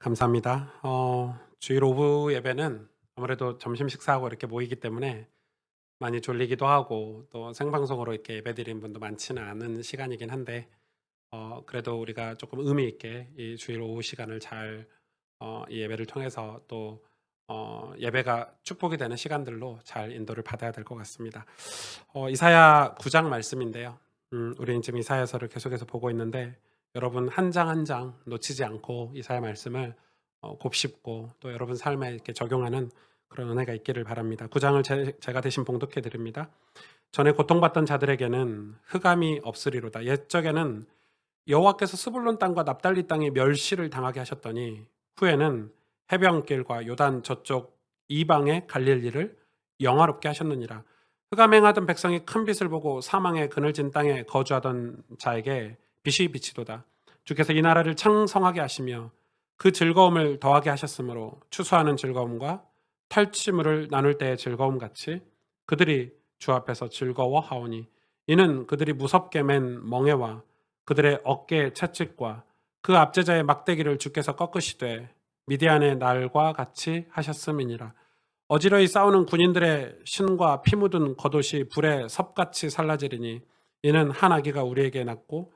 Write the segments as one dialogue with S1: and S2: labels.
S1: 감사합니다. 주일 오후 예배는 아무래도 점심 식사하고 이렇게 모이기 때문에 많이 졸리기도 하고 또 생방송으로 이렇게 예배드리는 분도 많지는 않은 시간이긴 한데 그래도 우리가 조금 의미 있게 이 주일 오후 시간을 잘 이 예배를 통해서 또 예배가 축복이 되는 시간들로 잘 인도를 받아야 될 것 같습니다. 이사야 9장 말씀인데요. 우리는 지금 이사야서를 계속해서 보고 있는데 여러분 한 장 한 장 놓치지 않고 이사야 말씀을 곱씹고 또 여러분 삶에 이렇게 적용하는 그런 은혜가 있기를 바랍니다. 9장을 제가 대신 봉독해 드립니다. 전에 고통받던 자들에게는 흑암이 없으리로다. 옛적에는 여호와께서 스불론 땅과 납달리 땅에 멸시를 당하게 하셨더니 후에는 해변길과 요단 저쪽 이방의 갈릴리를 영화롭게 하셨느니라. 흑암 행하던 백성이 큰 빛을 보고 사망의 그늘진 땅에 거주하던 자에게 빛이 비치도다. 주께서 이 나라를 창성하게 하시며 그 즐거움을 더하게 하셨으므로 추수하는 즐거움과 탈취물을 나눌 때의 즐거움 같이 그들이 주 앞에서 즐거워하오니 이는 그들이 무섭게 맨 멍에와 그들의 어깨의 채찍과 그 압제자의 막대기를 주께서 꺾으시되 미디안의 날과 같이 하셨음이니라. 어지러이 싸우는 군인들의 신과 피 묻은 겉옷이 불에 섭같이 살라지리니 이는 한 아기가 우리에게 낳고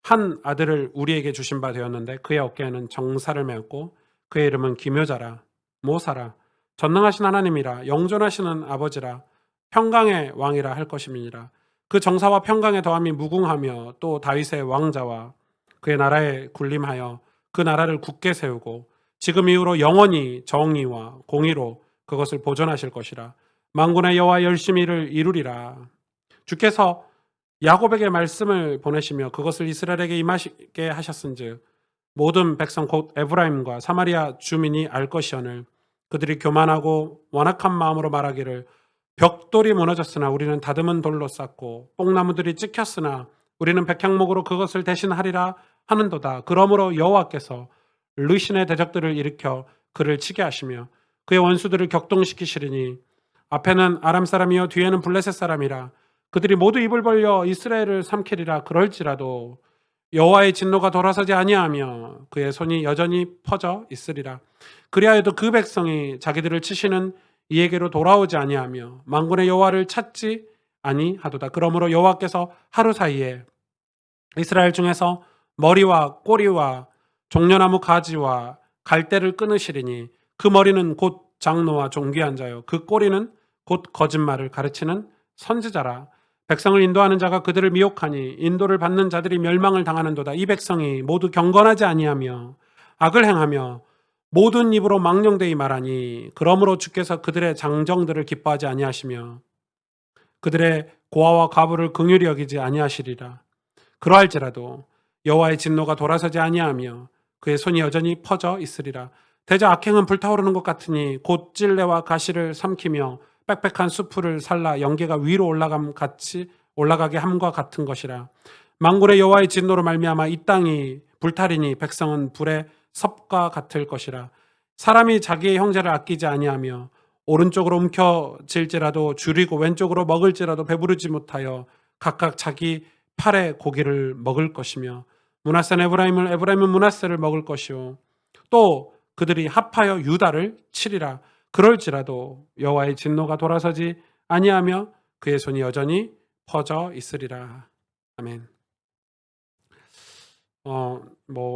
S1: 한 아들을 우리에게 주신 바 되었는데 그의 어깨에는 정사를 메었고 그의 이름은 기묘자라 모사라 전능하신 하나님이라 영존하시는 아버지라 평강의 왕이라 할 것임이니라. 그 정사와 평강의 더함이 무궁하며 또 다윗의 왕자와 그의 나라에 군림하여 그 나라를 굳게 세우고 지금 이후로 영원히 정의와 공의로 그것을 보존하실 것이라. 만군의 여호와 열심히 이를 이루리라. 주께서 야곱에게 말씀을 보내시며 그것을 이스라엘에게 임하시게 하셨은즉 모든 백성 곧 에브라임과 사마리아 주민이 알 것이오늘 그들이 교만하고 완악한 마음으로 말하기를 벽돌이 무너졌으나 우리는 다듬은 돌로 쌓고 뽕나무들이 찍혔으나 우리는 백향목으로 그것을 대신하리라 하는도다. 그러므로 여호와께서 르신의 대적들을 일으켜 그를 치게 하시며 그의 원수들을 격동시키시리니 앞에는 아람 사람이요 뒤에는 블레셋 사람이라. 그들이 모두 입을 벌려 이스라엘을 삼키리라. 그럴지라도 여호와의 진노가 돌아서지 아니하며 그의 손이 여전히 퍼져 있으리라. 그리하여도 그 백성이 자기들을 치시는 이에게로 돌아오지 아니하며 만군의 여호와를 찾지 아니하도다. 그러므로 여호와께서 하루 사이에 이스라엘 중에서 머리와 꼬리와 종려나무 가지와 갈대를 끊으시리니 그 머리는 곧 장로와 존귀한 자요 그 꼬리는 곧 거짓말을 가르치는 선지자라. 백성을 인도하는 자가 그들을 미혹하니 인도를 받는 자들이 멸망을 당하는도다. 이 백성이 모두 경건하지 아니하며 악을 행하며 모든 입으로 망령되이 말하니 그러므로 주께서 그들의 장정들을 기뻐하지 아니하시며 그들의 고아와 과부를 긍휼히 여기지 아니하시리라. 그러할지라도 여호와의 진노가 돌아서지 아니하며 그의 손이 여전히 퍼져 있으리라. 대저 악행은 불타오르는 것 같으니 곧 찔레와 가시를 삼키며 빽빽한 수풀을 살라 연계가 위로 올라가게 함과 같은 것이라. 만군의 여호와의 진노로 말미암아 이 땅이 불타리니 백성은 불의 섭과 같을 것이라. 사람이 자기의 형제를 아끼지 아니하며 오른쪽으로 움켜질지라도 줄이고 왼쪽으로 먹을지라도 배부르지 못하여 각각 자기 팔의 고기를 먹을 것이며 므낫세는 에브라임은 므낫세를 먹을 것이요 또 그들이 합하여 유다를 치리라. 그럴지라도 여호와의 진노가 돌아서지 아니하며 그의 손이 여전히 퍼져 있으리라. 아멘.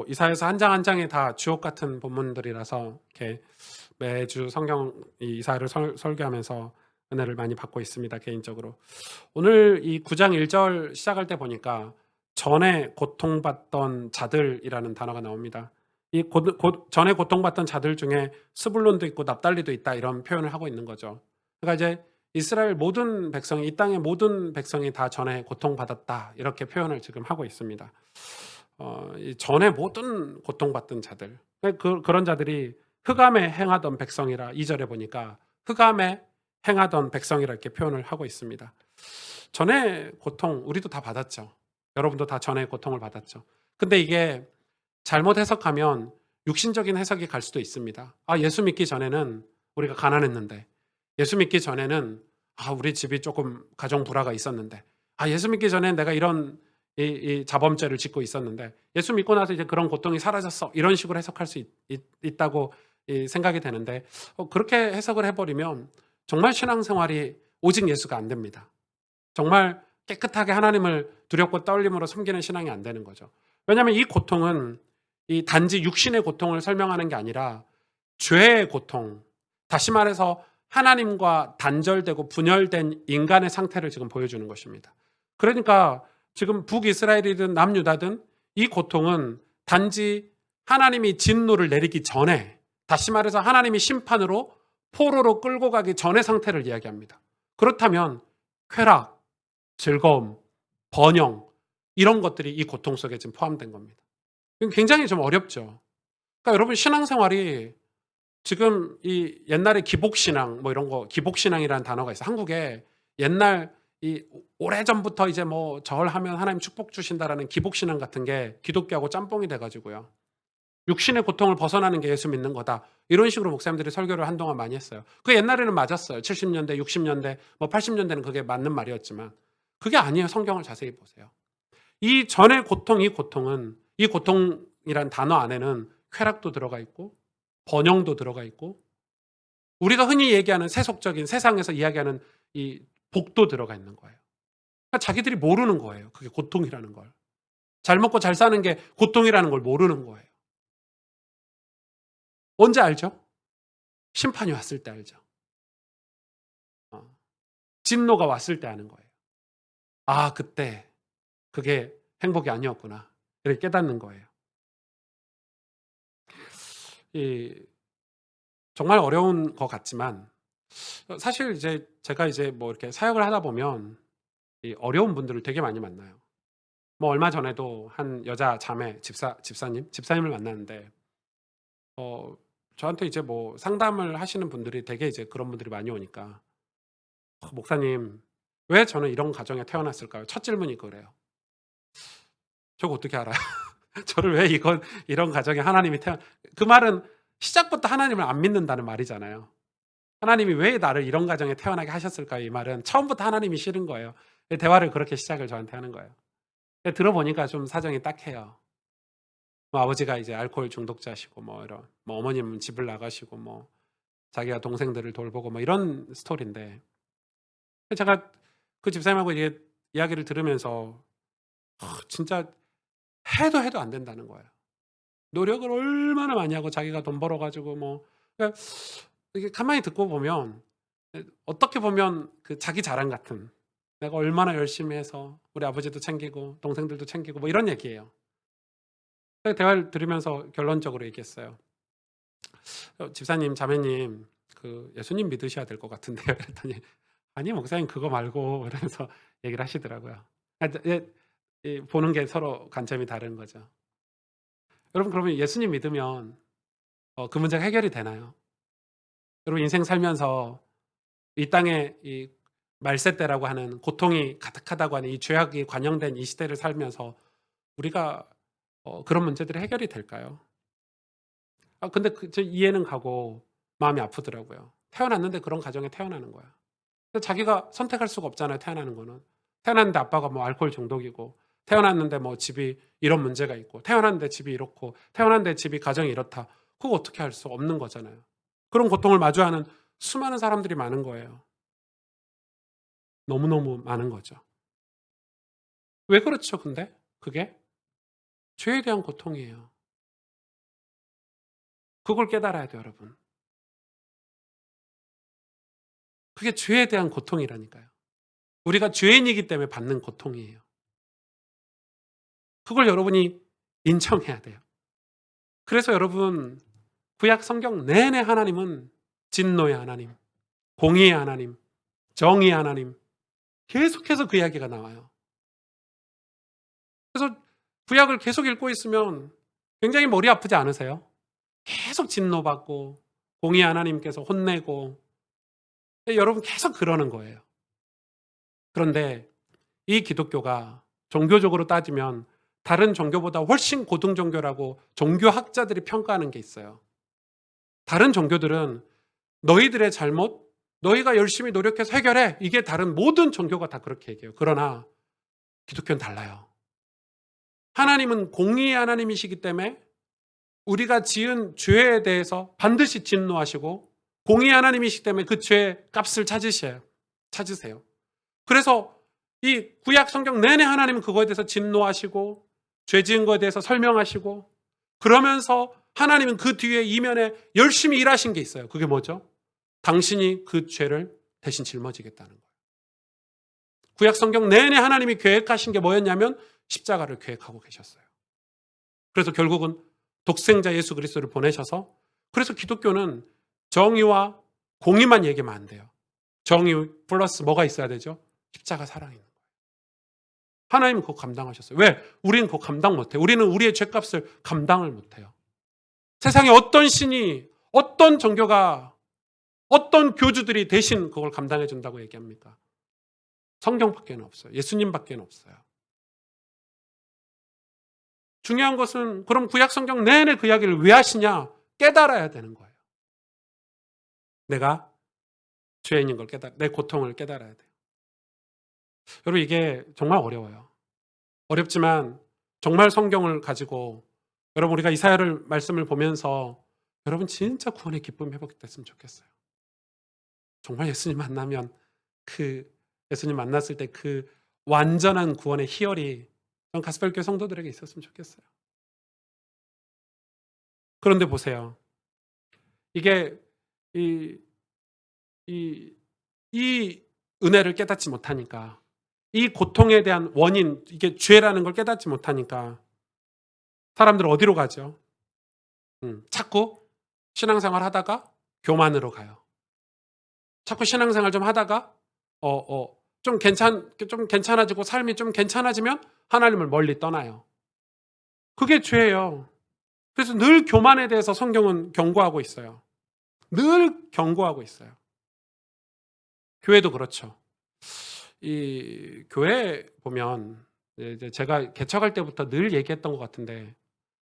S1: 이사야서 한 장 한 장이 다 주옥 같은 본문들이라서 이렇게 매주 성경 이사야를 설교하면서 은혜를 많이 받고 있습니다. 개인적으로. 오늘 이 9장 1절 시작할 때 보니까 전에 고통받던 자들이라는 단어가 나옵니다. 전에 고통받던 자들 중에 스불론도 있고 납달리도 있다 이런 표현을 하고 있는 거죠. 그러니까 이제 이스라엘 모든 백성이 이 땅의 모든 백성이 다 전에 고통받았다 이렇게 표현을 지금 하고 있습니다. 이 전에 모든 고통받던 자들 그런 자들이 흑암에 행하던 백성이라 2절에 보니까 흑암에 행하던 백성이라 이렇게 표현을 하고 있습니다. 전에 고통 우리도 다 받았죠. 여러분도 다 전에 고통을 받았죠. 근데 이게 잘못 해석하면 육신적인 해석이 갈 수도 있습니다. 예수 믿기 전에는 우리가 가난했는데 예수 믿기 전에는 우리 집이 조금 가정 불화가 있었는데 예수 믿기 전에 내가 이런 이 자범죄를 짓고 있었는데 예수 믿고 나서 이제 그런 고통이 사라졌어. 이런 식으로 해석할 수 있다고 생각이 되는데 그렇게 해석을 해버리면 정말 신앙생활이 오직 예수가 안 됩니다. 정말 깨끗하게 하나님을 두렵고 떨림으로 섬기는 신앙이 안 되는 거죠. 왜냐하면 이 고통은 이 단지 육신의 고통을 설명하는 게 아니라 죄의 고통, 다시 말해서 하나님과 단절되고 분열된 인간의 상태를 지금 보여주는 것입니다. 그러니까 지금 북이스라엘이든 남유다든 이 고통은 단지 하나님이 진노를 내리기 전에, 다시 말해서 하나님이 심판으로 포로로 끌고 가기 전의 상태를 이야기합니다. 그렇다면 쾌락, 즐거움, 번영 이런 것들이 이 고통 속에 지금 포함된 겁니다. 굉장히 좀 어렵죠. 그러니까 여러분 신앙생활이 지금 이 옛날에 기복신앙 뭐 이런 거 기복신앙이라는 단어가 있어요. 한국에 옛날 이 오래전부터 이제 뭐 절하면 하나님 축복 주신다라는 기복신앙 같은 게 기독교하고 짬뽕이 돼 가지고요. 육신의 고통을 벗어나는 게 예수 믿는 거다. 이런 식으로 목사님들이 설교를 한동안 많이 했어요. 그 옛날에는 맞았어요. 70년대, 60년대, 뭐 80년대는 그게 맞는 말이었지만 그게 아니에요. 성경을 자세히 보세요. 이 전의 고통, 이 고통은 이 고통이란 단어 안에는 쾌락도 들어가 있고 번영도 들어가 있고 우리가 흔히 얘기하는 세속적인 세상에서 이야기하는 이 복도 들어가 있는 거예요. 그러니까 자기들이 모르는 거예요. 그게 고통이라는 걸. 잘 먹고 잘 사는 게 고통이라는 걸 모르는 거예요. 언제 알죠? 심판이 왔을 때 알죠. 진노가 왔을 때 아는 거예요. 아, 그때 그게 행복이 아니었구나. 이렇게 깨닫는 거예요. 정말 어려운 것 같지만 사실 이제 제가 이제 뭐 이렇게 사역을 하다 보면 이 어려운 분들을 되게 많이 만나요. 뭐 얼마 전에도 한 여자 자매 집사님을 만났는데 저한테 이제 뭐 상담을 하시는 분들이 되게 이제 그런 분들이 많이 오니까 목사님 왜 저는 이런 가정에 태어났을까요? 첫 질문이 그래요. 저거 어떻게 알아요? 저를 왜 이런 가정에 하나님이 그 말은 시작부터 하나님을 안 믿는다는 말이잖아요. 하나님이 왜 나를 이런 가정에 태어나게 하셨을까요? 이 말은 처음부터 하나님이 싫은 거예요. 대화를 그렇게 시작을 저한테 하는 거예요. 들어보니까 좀 사정이 딱해요. 뭐 아버지가 이제 알코올 중독자시고 뭐 이런 뭐 어머님은 집을 나가시고 뭐 자기가 동생들을 돌보고 뭐 이런 스토리인데 제가 그 집사님하고 이게 이야기를 들으면서 진짜 해도 안 된다는 거예요. 노력을 얼마나 많이 하고 자기가 돈 벌어 가지고 뭐 그러니까 이게 가만히 듣고 보면 어떻게 보면 그 자기 자랑 같은 내가 얼마나 열심히 해서 우리 아버지도 챙기고 동생들도 챙기고 뭐 이런 얘기예요. 대화를 들으면서 결론적으로 얘기했어요. 집사님, 자매님 그 예수님 믿으셔야 될 것 같은데요. 그랬더니 아니 목사님 그거 말고 이러면서 얘기를 하시더라고요. 보는 게 서로 관점이 다른 거죠. 여러분 그러면 예수님 믿으면 그 문제가 해결이 되나요? 여러분 인생 살면서 이 땅에 이 말세 때라고 하는 고통이 가득하다고 하는 이 죄악이 관영된 이 시대를 살면서 우리가 그런 문제들이 해결이 될까요? 근데 저 이해는 가고 마음이 아프더라고요. 태어났는데 그런 가정에 태어나는 거야. 근데 자기가 선택할 수가 없잖아요. 태어나는 거는. 태어났는데 아빠가 뭐 알코올 중독이고 태어났는데 뭐 집이 이런 문제가 있고 태어났는데 집이 이렇고 태어났는데 집이 가정이 이렇다. 그거 어떻게 할 수 없는 거잖아요. 그런 고통을 마주하는 수많은 사람들이 많은 거예요. 너무너무 많은 거죠. 왜 그렇죠 근데? 그게? 죄에 대한 고통이에요. 그걸 깨달아야 돼요 여러분. 그게 죄에 대한 고통이라니까요. 우리가 죄인이기 때문에 받는 고통이에요. 그걸 여러분이 인정해야 돼요. 그래서 여러분 구약 성경 내내 하나님은 진노의 하나님, 공의의 하나님, 정의의 하나님 계속해서 그 이야기가 나와요. 그래서 구약을 계속 읽고 있으면 굉장히 머리 아프지 않으세요? 계속 진노받고 공의의 하나님께서 혼내고 여러분 계속 그러는 거예요. 그런데 이 기독교가 종교적으로 따지면 다른 종교보다 훨씬 고등 종교라고 종교학자들이 평가하는 게 있어요. 다른 종교들은 너희들의 잘못, 너희가 열심히 노력해서 해결해. 이게 다른 모든 종교가 다 그렇게 얘기해요. 그러나 기독교는 달라요. 하나님은 공의의 하나님이시기 때문에 우리가 지은 죄에 대해서 반드시 진노하시고 공의의 하나님이시기 때문에 그 죄의 값을 찾으세요. 그래서 이 구약 성경 내내 하나님은 그거에 대해서 진노하시고 죄 지은 거에 대해서 설명하시고 그러면서 하나님은 그 뒤에 이면에 열심히 일하신 게 있어요. 그게 뭐죠? 당신이 그 죄를 대신 짊어지겠다는 거예요. 구약 성경 내내 하나님이 계획하신 게 뭐였냐면 십자가를 계획하고 계셨어요. 그래서 결국은 독생자 예수 그리스도를 보내셔서, 그래서 기독교는 정의와 공의만 얘기하면 안 돼요. 정의 플러스 뭐가 있어야 되죠? 십자가 사랑이 있는 거예요. 하나님은 그거 감당하셨어요. 왜? 우리는 그거 감당 못해요. 우리는 우리의 죄값을 감당을 못해요. 세상에 어떤 신이, 어떤 종교가, 어떤 교주들이 대신 그걸 감당해 준다고 얘기합니까? 성경밖에 없어요. 예수님밖에 없어요. 중요한 것은 그럼 구약 성경 내내 그 이야기를 왜 하시냐? 깨달아야 되는 거예요. 내가 죄인인 걸 내 고통을 깨달아야 돼요. 여러분, 이게 정말 어려워요. 어렵지만 정말 성경을 가지고 여러분, 우리가 이사야를 말씀을 보면서 여러분 진짜 구원의 기쁨이 회복됐으면 좋겠어요. 정말 예수님 만나면 예수님 만났을 때 그 완전한 구원의 희열이 전 가스펠교회 성도들에게 있었으면 좋겠어요. 그런데 보세요. 이게 이 은혜를 깨닫지 못하니까, 이 고통에 대한 원인, 이게 죄라는 걸 깨닫지 못하니까 사람들은 어디로 가죠? 자꾸 신앙생활 하다가 교만으로 가요. 자꾸 신앙생활 좀 하다가 좀 괜찮아지고 삶이 좀 괜찮아지면 하나님을 멀리 떠나요. 그게 죄예요. 그래서 늘 교만에 대해서 성경은 경고하고 있어요. 늘 경고하고 있어요. 교회도 그렇죠. 이 교회 보면 이제 제가 개척할 때부터 늘 얘기했던 것 같은데,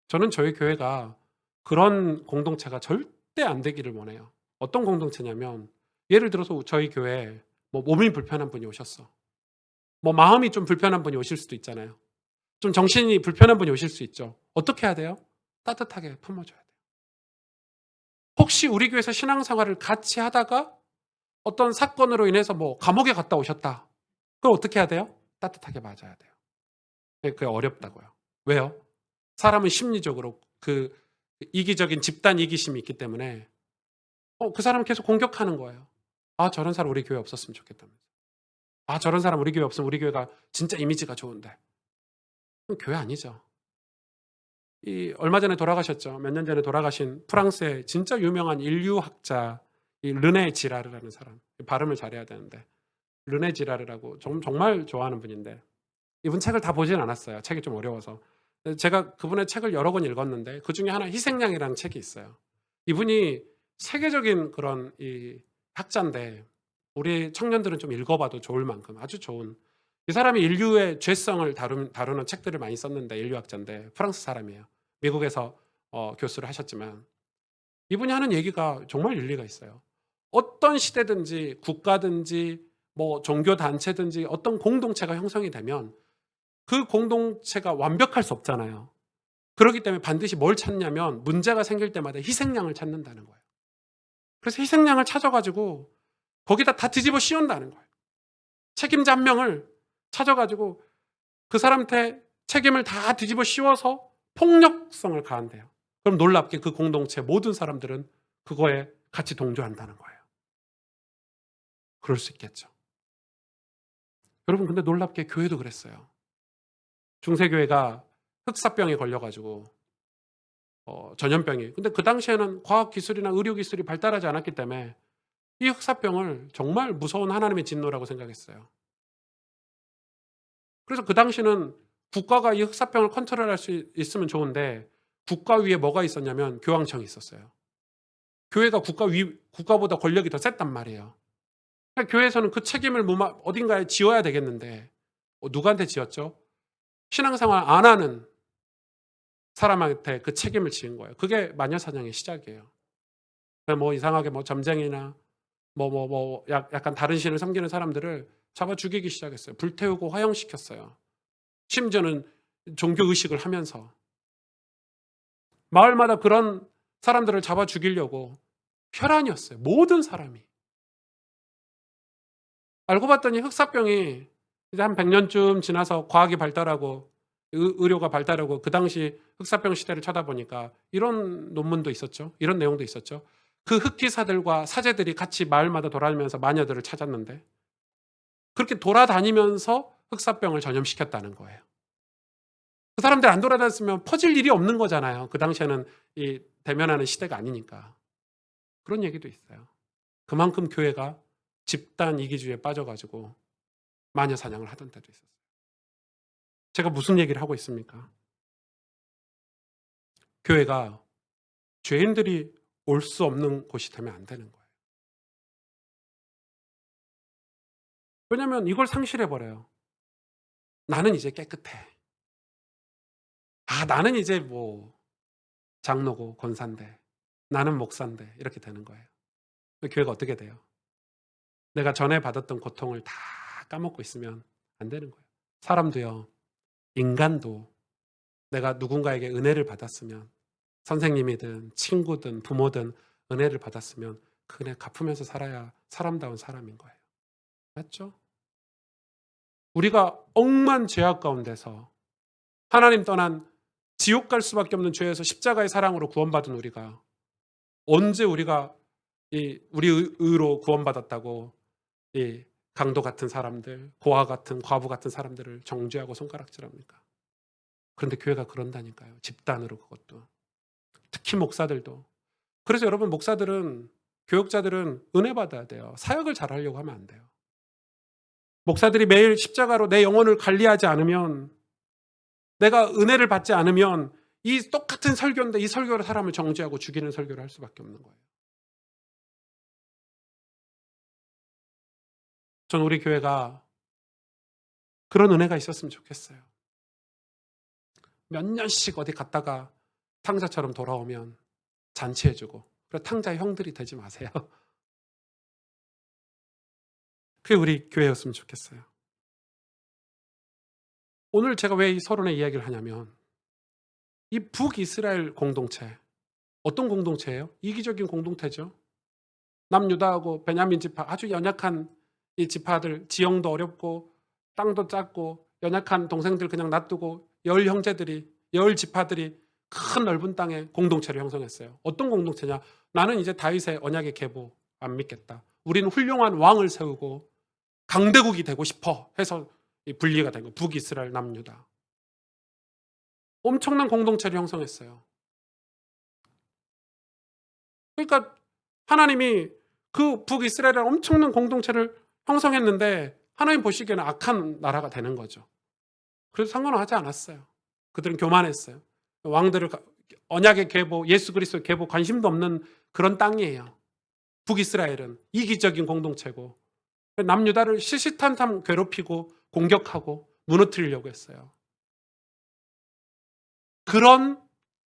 S1: 저는 저희 교회가 그런 공동체가 절대 안 되기를 원해요. 어떤 공동체냐면, 예를 들어서 저희 교회에 뭐 몸이 불편한 분이 오셨어. 뭐 마음이 좀 불편한 분이 오실 수도 있잖아요. 좀 정신이 불편한 분이 오실 수 있죠. 어떻게 해야 돼요? 따뜻하게 품어줘야 돼요. 혹시 우리 교회에서 신앙생활을 같이 하다가 어떤 사건으로 인해서 뭐 감옥에 갔다 오셨다. 그럼 어떻게 해야 돼요? 따뜻하게 맞아야 돼요. 그게 어렵다고요. 왜요? 사람은 심리적으로 그 이기적인 집단 이기심이 있기 때문에 그 사람을 계속 공격하는 거예요. 아, 저런 사람 우리 교회 없었으면 좋겠다면서. 아, 저런 사람 우리 교회 없으면 우리 교회가 진짜 이미지가 좋은데. 그건 교회 아니죠. 얼마 전에 돌아가셨죠. 몇 년 전에 돌아가신 프랑스의 진짜 유명한 인류학자 르네 지라르라는 사람. 발음을 잘해야 되는데. 르네 지라르라고 정말 좋아하는 분인데, 이분 책을 다 보진 않았어요. 책이 좀 어려워서. 제가 그분의 책을 여러 권 읽었는데 그중에 하나 희생양이라는 책이 있어요. 이분이 세계적인 그런 이 학자인데 우리 청년들은 좀 읽어봐도 좋을 만큼 아주 좋은, 이 사람이 인류의 죄성을 다루는 책들을 많이 썼는데, 인류학자인데 프랑스 사람이에요. 미국에서 교수를 하셨지만 이분이 하는 얘기가 정말 일리가 있어요. 어떤 시대든지 국가든지 뭐 종교 단체든지 어떤 공동체가 형성이 되면 그 공동체가 완벽할 수 없잖아요. 그렇기 때문에 반드시 뭘 찾냐면 문제가 생길 때마다 희생양을 찾는다는 거예요. 그래서 희생양을 찾아가지고 거기다 다 뒤집어 씌운다는 거예요. 책임자 한 명을 찾아가지고 그 사람한테 책임을 다 뒤집어 씌워서 폭력성을 가한대요. 그럼 놀랍게 그 공동체 모든 사람들은 그거에 같이 동조한다는 거예요. 그럴 수 있겠죠. 여러분, 근데 놀랍게 교회도 그랬어요. 중세교회가 흑사병에 걸려가지고 전염병이. 근데 그 당시에는 과학기술이나 의료기술이 발달하지 않았기 때문에 이 흑사병을 정말 무서운 하나님의 진노라고 생각했어요. 그래서 그 당시는 국가가 이 흑사병을 컨트롤할 수 있으면 좋은데 국가 위에 뭐가 있었냐면 교황청이 있었어요. 교회가 국가보다 권력이 더 셌단 말이에요. 그러니까 교회에서는 그 책임을 어딘가에 지어야 되겠는데 누구한테 지었죠? 신앙생활 안 하는 사람한테 그 책임을 지은 거예요. 그게 마녀사냥의 시작이에요. 뭐 이상하게 뭐 점쟁이나 약간 다른 신을 섬기는 사람들을 잡아 죽이기 시작했어요. 불태우고 화형시켰어요. 심지어는 종교 의식을 하면서 마을마다 그런 사람들을 잡아 죽이려고 혈안이었어요. 모든 사람이. 알고 봤더니 흑사병이 이제 한 100년쯤 지나서 과학이 발달하고 의료가 발달하고 그 당시 흑사병 시대를 쳐다보니까 이런 논문도 있었죠. 이런 내용도 있었죠. 그 흑기사들과 사제들이 같이 마을마다 돌아다니면서 마녀들을 찾았는데 그렇게 돌아다니면서 흑사병을 전염시켰다는 거예요. 그 사람들 안 돌아다녔으면 퍼질 일이 없는 거잖아요. 그 당시에는 이 대면하는 시대가 아니니까. 그런 얘기도 있어요. 그만큼 교회가 집단 이기주의에 빠져가지고 마녀 사냥을 하던 때도 있었어요. 제가 무슨 얘기를 하고 있습니까? 교회가 죄인들이 올 수 없는 곳이 되면 안 되는 거예요. 왜냐하면 이걸 상실해버려요. 나는 이제 깨끗해. 나는 이제 뭐 장로고 권사인데 나는 목사인데 이렇게 되는 거예요. 교회가 어떻게 돼요? 내가 전에 받았던 고통을 다 까먹고 있으면 안 되는 거예요. 사람도요. 인간도 내가 누군가에게 은혜를 받았으면 선생님이든 친구든 부모든 은혜를 받았으면 그 은혜 갚으면서 살아야 사람다운 사람인 거예요. 맞죠? 우리가 억만 죄악 가운데서 하나님 떠난 지옥 갈 수밖에 없는 죄에서 십자가의 사랑으로 구원받은 우리가 언제 우리가 우리 의로 구원받았다고 이 강도 같은 사람들, 고아 같은 과부 같은 사람들을 정죄하고 손가락질합니까? 그런데 교회가 그런다니까요. 집단으로 그것도. 특히 목사들도. 그래서 여러분 목사들은 교역자들은 은혜 받아야 돼요. 사역을 잘하려고 하면 안 돼요. 목사들이 매일 십자가로 내 영혼을 관리하지 않으면 내가 은혜를 받지 않으면 이 똑같은 설교인데 이 설교로 사람을 정죄하고 죽이는 설교를 할 수밖에 없는 거예요. 전 우리 교회가 그런 은혜가 있었으면 좋겠어요. 몇 년씩 어디 갔다가 탕자처럼 돌아오면 잔치해주고 그리고 탕자의 형들이 되지 마세요. 그게 우리 교회였으면 좋겠어요. 오늘 제가 왜 이 서론의 이야기를 하냐면 이 북이스라엘 공동체 어떤 공동체예요? 이기적인 공동체죠. 남유다하고 베냐민 지파 아주 연약한 이 지파들 지형도 어렵고 땅도 작고 연약한 동생들 그냥 놔두고 열 형제들이 열 지파들이 큰 넓은 땅에 공동체를 형성했어요. 어떤 공동체냐? 나는 이제 다윗의 언약의 계보 안 믿겠다. 우리는 훌륭한 왕을 세우고 강대국이 되고 싶어 해서 분리가 된 거예요. 북이스라엘 남유다. 엄청난 공동체를 형성했어요. 그러니까 하나님이 그 북이스라엘의 엄청난 공동체를 형성했는데 하나님 보시기에는 악한 나라가 되는 거죠. 그래서 상관하지 않았어요. 그들은 교만했어요. 왕들을 언약의 계보, 예수 그리스도의 계보 관심도 없는 그런 땅이에요. 북이스라엘은 이기적인 공동체고 남유다를 시시탄탄 괴롭히고 공격하고 무너뜨리려고 했어요. 그런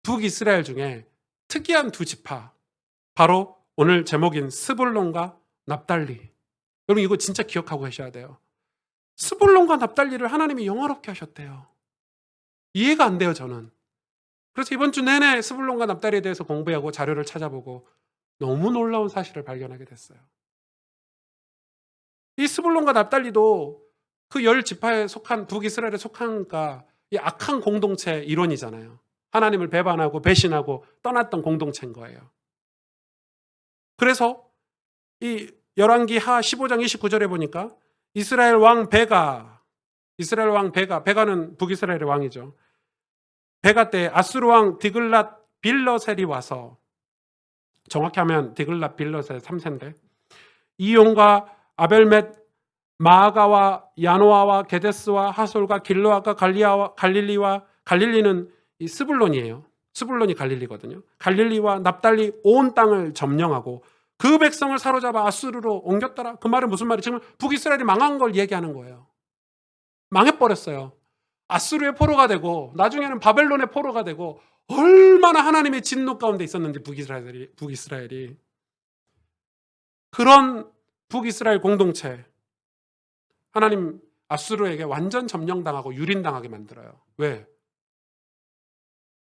S1: 북이스라엘 중에 특이한 두 지파, 바로 오늘 제목인 스불론과 납달리. 여러분 이거 진짜 기억하고 계셔야 돼요. 스불론과 납달리를 하나님이 영화롭게 하셨대요. 이해가 안 돼요, 저는. 그래서 이번 주 내내 스불론과 납달리에 대해서 공부하고 자료를 찾아보고 너무 놀라운 사실을 발견하게 됐어요. 이 스불론과 납달리도 그 열 지파에 속한 북이스라엘에 속하니까 이 악한 공동체 일원이잖아요. 하나님을 배반하고 배신하고 떠났던 공동체인 거예요. 그래서 이 열왕기하 15장 29절에 보니까 이스라엘 왕 베가는 북이스라엘의 왕이죠. 베가 때 아수르 왕 디글랏 빌러셀이 와서 정확히 하면 디글랏 빌러셀 3세인데 이용과 아벨멧 마아가와 야노아와 게데스와 하솔과 길르아가 갈릴리는 이 스불론이에요. 스불론이 갈릴리거든요. 갈릴리와 납달리 온 땅을 점령하고 그 백성을 사로잡아 아수르로 옮겼더라. 그 말은 무슨 말이에요? 지금 북이스라엘이 망한 걸 얘기하는 거예요. 망해버렸어요. 아수르의 포로가 되고 나중에는 바벨론의 포로가 되고 얼마나 하나님의 진노 가운데 있었는지 북이스라엘이 그런 북이스라엘 공동체 하나님 아수르에게 완전 점령당하고 유린당하게 만들어요. 왜?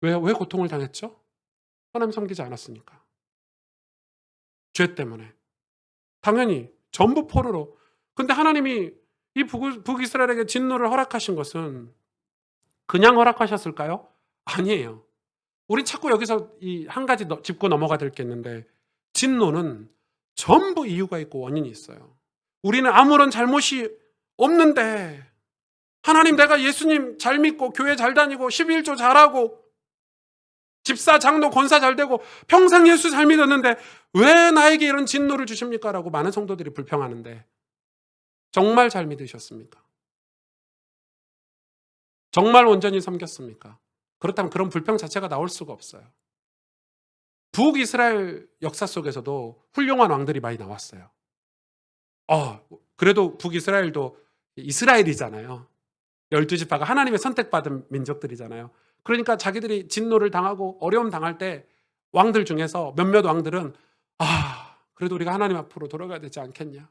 S1: 왜 고통을 당했죠? 하나님 섬기지 않았으니까. 죄 때문에. 당연히 전부 포로로. 근데 하나님이 이 북이스라엘에게 진노를 허락하신 것은 그냥 허락하셨을까요? 아니에요. 우리 자꾸 여기서 이 한 가지 짚고 넘어가야 될 게 있는데, 진노는 전부 이유가 있고 원인이 있어요. 우리는 아무런 잘못이 없는데, 하나님 내가 예수님 잘 믿고 교회 잘 다니고 11조 잘하고 집사 장로 권사 잘 되고 평생 예수 잘 믿었는데 왜 나에게 이런 진노를 주십니까? 라고 많은 성도들이 불평하는데, 정말 잘 믿으셨습니까? 정말 온전히 섬겼습니까? 그렇다면 그런 불평 자체가 나올 수가 없어요. 북이스라엘 역사 속에서도 훌륭한 왕들이 많이 나왔어요. 그래도 북이스라엘도 이스라엘이잖아요. 12지파가 하나님의 선택받은 민족들이잖아요. 그러니까 자기들이 진노를 당하고 어려움 당할 때 왕들 중에서 몇몇 왕들은 그래도 우리가 하나님 앞으로 돌아가야 되지 않겠냐,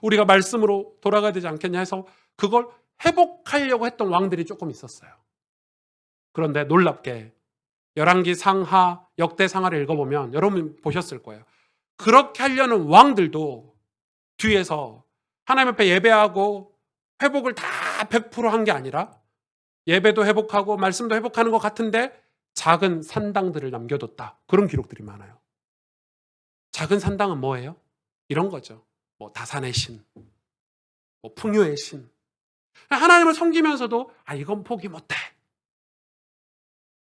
S1: 우리가 말씀으로 돌아가야 되지 않겠냐 해서 그걸 회복하려고 했던 왕들이 조금 있었어요. 그런데 놀랍게 열왕기 상하, 역대 상하를 읽어보면 여러분 보셨을 거예요. 그렇게 하려는 왕들도 뒤에서 하나님 앞에 예배하고 회복을 다 100% 한 게 아니라 예배도 회복하고 말씀도 회복하는 것 같은데 작은 산당들을 남겨뒀다. 그런 기록들이 많아요. 작은 산당은 뭐예요? 이런 거죠. 뭐 다산의 신, 뭐 풍요의 신. 하나님을 섬기면서도 이건 포기 못해.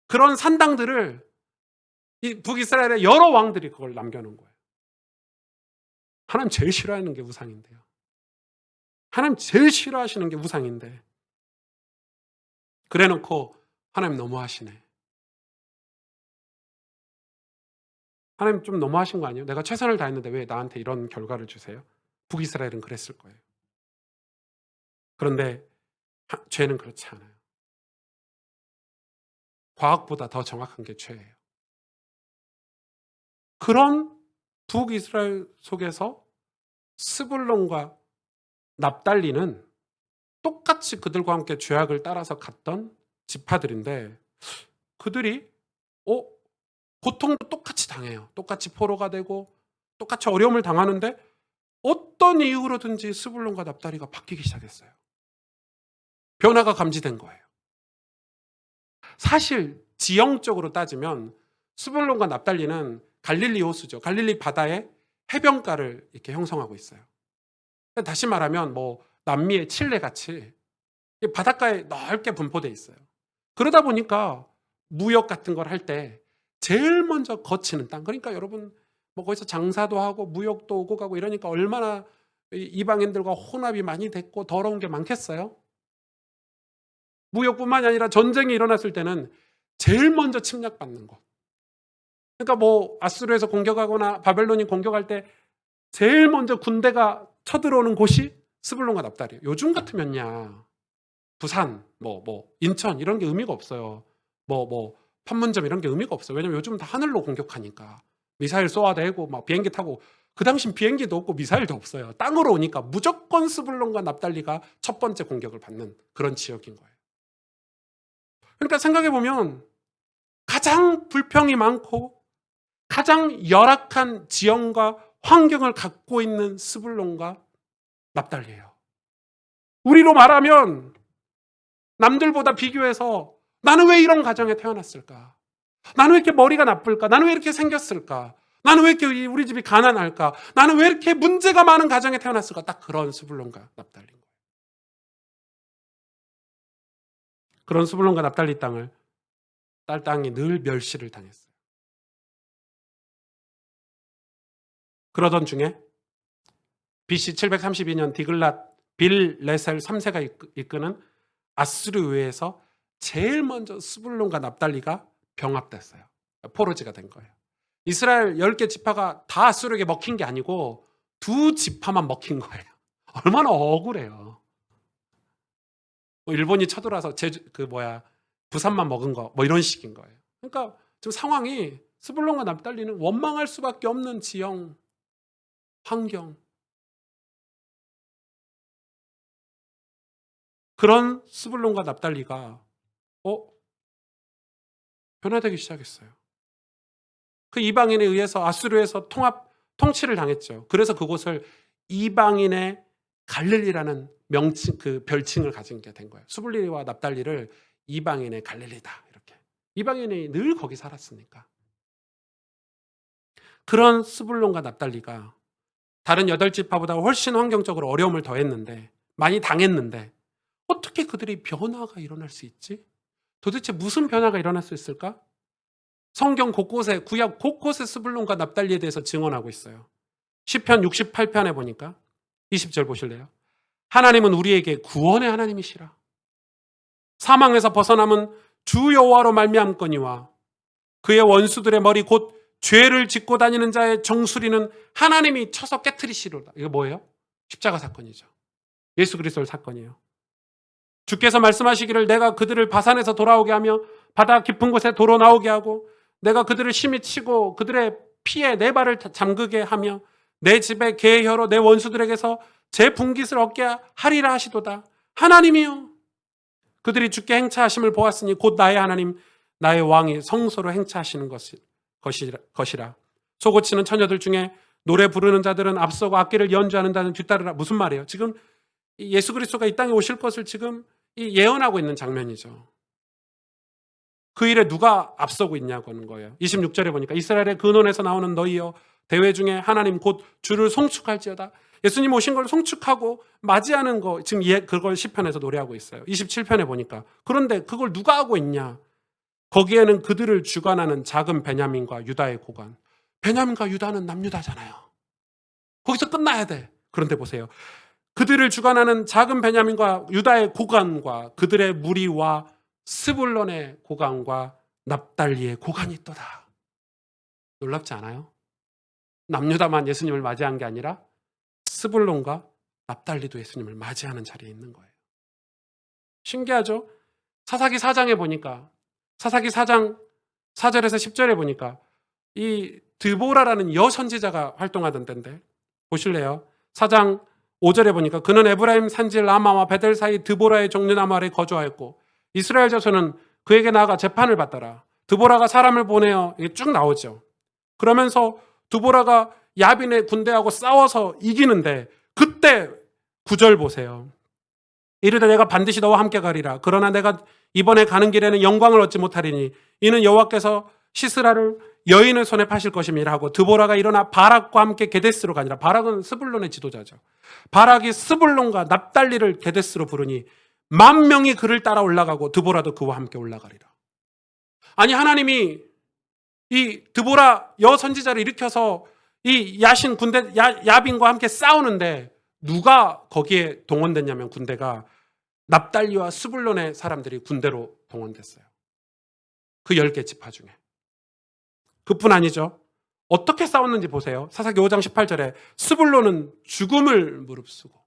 S1: 그런 산당들을 이 북이스라엘의 여러 왕들이 그걸 남겨놓은 거예요. 하나님 제일 싫어하는 게 우상인데요. 하나님 제일 싫어하시는 게 우상인데 그래놓고 하나님 너무하시네. 하나님 좀 너무하신 거 아니에요? 내가 최선을 다했는데 왜 나한테 이런 결과를 주세요? 북이스라엘은 그랬을 거예요. 그런데 죄는 그렇지 않아요. 과학보다 더 정확한 게 죄예요. 그런 북이스라엘 속에서 스불론과 납달리는 똑같이 그들과 함께 죄악을 따라서 갔던 지파들인데, 그들이 고통도 똑같이 당해요. 똑같이 포로가 되고 똑같이 어려움을 당하는데 어떤 이유로든지 스불론과 납달리가 바뀌기 시작했어요. 변화가 감지된 거예요. 사실 지형적으로 따지면 스불론과 납달리는 갈릴리 호수죠. 갈릴리 바다의 해변가를 이렇게 형성하고 있어요. 다시 말하면 남미의 칠레 같이 바닷가에 넓게 분포되어 있어요. 그러다 보니까 무역 같은 걸 할 때 제일 먼저 거치는 땅. 그러니까 여러분 거기서 장사도 하고 무역도 오고 가고 이러니까 얼마나 이방인들과 혼합이 많이 됐고 더러운 게 많겠어요. 무역뿐만이 아니라 전쟁이 일어났을 때는 제일 먼저 침략받는 곳. 그러니까 아수르에서 공격하거나 바벨론이 공격할 때 제일 먼저 군대가 쳐들어오는 곳이 스불론과 납달이에요. 요즘 같으면야 부산, 인천 이런 게 의미가 없어요. 판문점 이런 게 의미가 없어요. 왜냐면 요즘 다 하늘로 공격하니까 미사일 쏘아대고 비행기 타고, 그 당시 비행기도 없고 미사일도 없어요. 땅으로 오니까 무조건 스불론과 납달리가 첫 번째 공격을 받는 그런 지역인 거예요. 그러니까 생각해 보면 가장 불평이 많고 가장 열악한 지형과 환경을 갖고 있는 스불론과 납달리예요. 우리로 말하면 남들보다 비교해서 나는 왜 이런 가정에 태어났을까? 나는 왜 이렇게 머리가 나쁠까? 나는 왜 이렇게 생겼을까? 나는 왜 이렇게 우리 집이 가난할까? 나는 왜 이렇게 문제가 많은 가정에 태어났을까? 딱 그런 스불론과 납달리인 거예요. 그런 스불론과 납달리 땅이 늘 멸시를 당했어요. 그러던 중에 BC 732년 디글랏 빌레셀 3세가 이끄는 아수르 의회에서 제일 먼저 스불론과 납달리가 병합됐어요. 포로지가 된 거예요. 이스라엘 10개 지파가 다 아수르에게 먹힌 게 아니고 2지파만 먹힌 거예요. 얼마나 억울해요. 일본이 쳐들어와서 부산만 먹은 거 이런 식인 거예요. 그러니까 지금 상황이 스불론과 납달리는 원망할 수밖에 없는 지형, 환경, 그런 스불론과 납달리가 변화되기 시작했어요. 그 이방인에 의해서 아수르에서 통치를 당했죠. 그래서 그곳을 이방인의 갈릴리라는 명칭, 그 별칭을 가진 게 된 거예요. 스불리와 납달리를 이방인의 갈릴리다 이렇게. 이방인이 늘 거기 살았으니까. 그런 스불론과 납달리가 다른 8지파보다 훨씬 환경적으로 어려움을 더했는데, 많이 당했는데 어떻게 그들이 변화가 일어날 수 있지? 도대체 무슨 변화가 일어날 수 있을까? 성경 곳곳에, 구약 곳곳에 스불론과 납달리에 대해서 증언하고 있어요. 시편 68편에 보니까 20절 보실래요? 하나님은 우리에게 구원의 하나님이시라. 사망에서 벗어남은 주 여호와로 말미암거니와 그의 원수들의 머리 곧 죄를 짓고 다니는 자의 정수리는 하나님이 쳐서 깨트리시로다. 이거 뭐예요? 십자가 사건이죠. 예수 그리스도의 사건이에요. 주께서 말씀하시기를 내가 그들을 바산에서 돌아오게 하며 바다 깊은 곳에 도로 나오게 하고 내가 그들을 심히 치고 그들의 피에 내 발을 잠그게 하며 내 집에 개의 혀로 내 원수들에게서 제 분깃을 얻게 하리라 하시도다. 하나님이요 그들이 주께 행차하심을 보았으니 곧 나의 하나님 나의 왕이 성소로 행차하시는 것이라. 소고치는 처녀들 중에 노래 부르는 자들은 앞서고 악기를 연주하는 자는 뒤따르라. 무슨 말이에요? 지금 예수 그리스도가 이 땅에 오실 것을 지금 예언하고 있는 장면이죠. 그 일에 누가 앞서고 있냐고 하는 거예요. 26절에 보니까 이스라엘의 근원에서 나오는 너희여 대회 중에 하나님 곧 주를 송축할지어다. 예수님 오신 걸 송축하고 맞이하는 거 지금 그걸 시편에서 노래하고 있어요. 27편에 보니까 그런데 그걸 누가 하고 있냐? 거기에는 그들을 주관하는 작은 베냐민과 유다의 고관. 베냐민과 유다는 남유다잖아요. 거기서 끝나야 돼. 그런데 보세요. 그들을 주관하는 작은 베냐민과 유다의 고관과 그들의 무리와 스불론의 고관과 납달리의 고관이 있도다. 놀랍지 않아요? 남유다만 예수님을 맞이한 게 아니라 스불론과 납달리도 예수님을 맞이하는 자리에 있는 거예요. 신기하죠? 사사기 4장에 보니까 사사기 4장 4절에서 10절에 보니까 이 드보라라는 여선지자가 활동하던 때인데 보실래요? 4장 5절에 보니까 그는 에브라임 산지 라마와 베델 사이 드보라의 종려나무 아래 거주하였고 이스라엘 자손은 그에게 나아가 재판을 받더라. 드보라가 사람을 보내어 이게 쭉 나오죠. 그러면서 드보라가 야빈의 군대하고 싸워서 이기는데 그때 9절 보세요. 이르되 내가 반드시 너와 함께 가리라. 그러나 내가 이번에 가는 길에는 영광을 얻지 못하리니 이는 여호와께서 시스라를 여인의 손에 파실 것임이라 하고 드보라가 일어나 바락과 함께 게데스로 가니라. 바락은 스불론의 지도자죠. 바락이 스불론과 납달리를 게데스로 부르니 10,000명이 그를 따라 올라가고 드보라도 그와 함께 올라가리라. 아니 하나님이 이 드보라 여선지자를 일으켜서 이 야신 군대 야빈과 함께 싸우는데 누가 거기에 동원됐냐면 군대가 납달리와 스불론의 사람들이 군대로 동원됐어요. 그 10개 지파 중에. 그뿐 아니죠. 어떻게 싸웠는지 보세요. 사사기 5장 18절에 스불론은 죽음을 무릅쓰고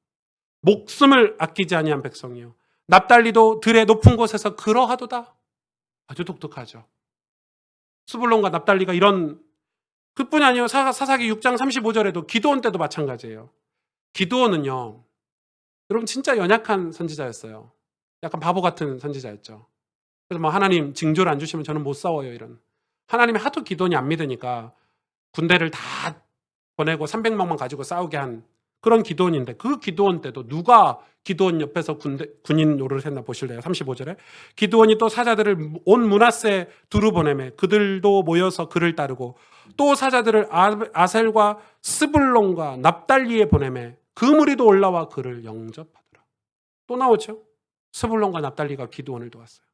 S1: 목숨을 아끼지 아니한 백성이요 납달리도 들의 높은 곳에서 그러하도다. 아주 독특하죠. 스불론과 납달리가 이런 그뿐이 아니에요. 사사기 6장 35절에도 기드온 때도 마찬가지예요. 기드온은요. 여러분 진짜 연약한 선지자였어요. 약간 바보 같은 선지자였죠. 그래서 뭐 하나님 징조를 안 주시면 저는 못 싸워요 이런. 하나님이 하도 기드온이 안 믿으니까 군대를 다 보내고 300명만 가지고 싸우게 한 그런 기드온인데 그 기드온 때도 누가 기드온 옆에서 군인 노릇을 했나 보실래요? 35절에 기드온이 또 사자들을 온 므낫세 두루 보내매 그들도 모여서 그를 따르고 또 사자들을 아셀과 스불론과 납달리에 보내매 그 무리도 올라와 그를 영접하더라. 또 나오죠. 스불론과 납달리가 기드온을 도왔어요.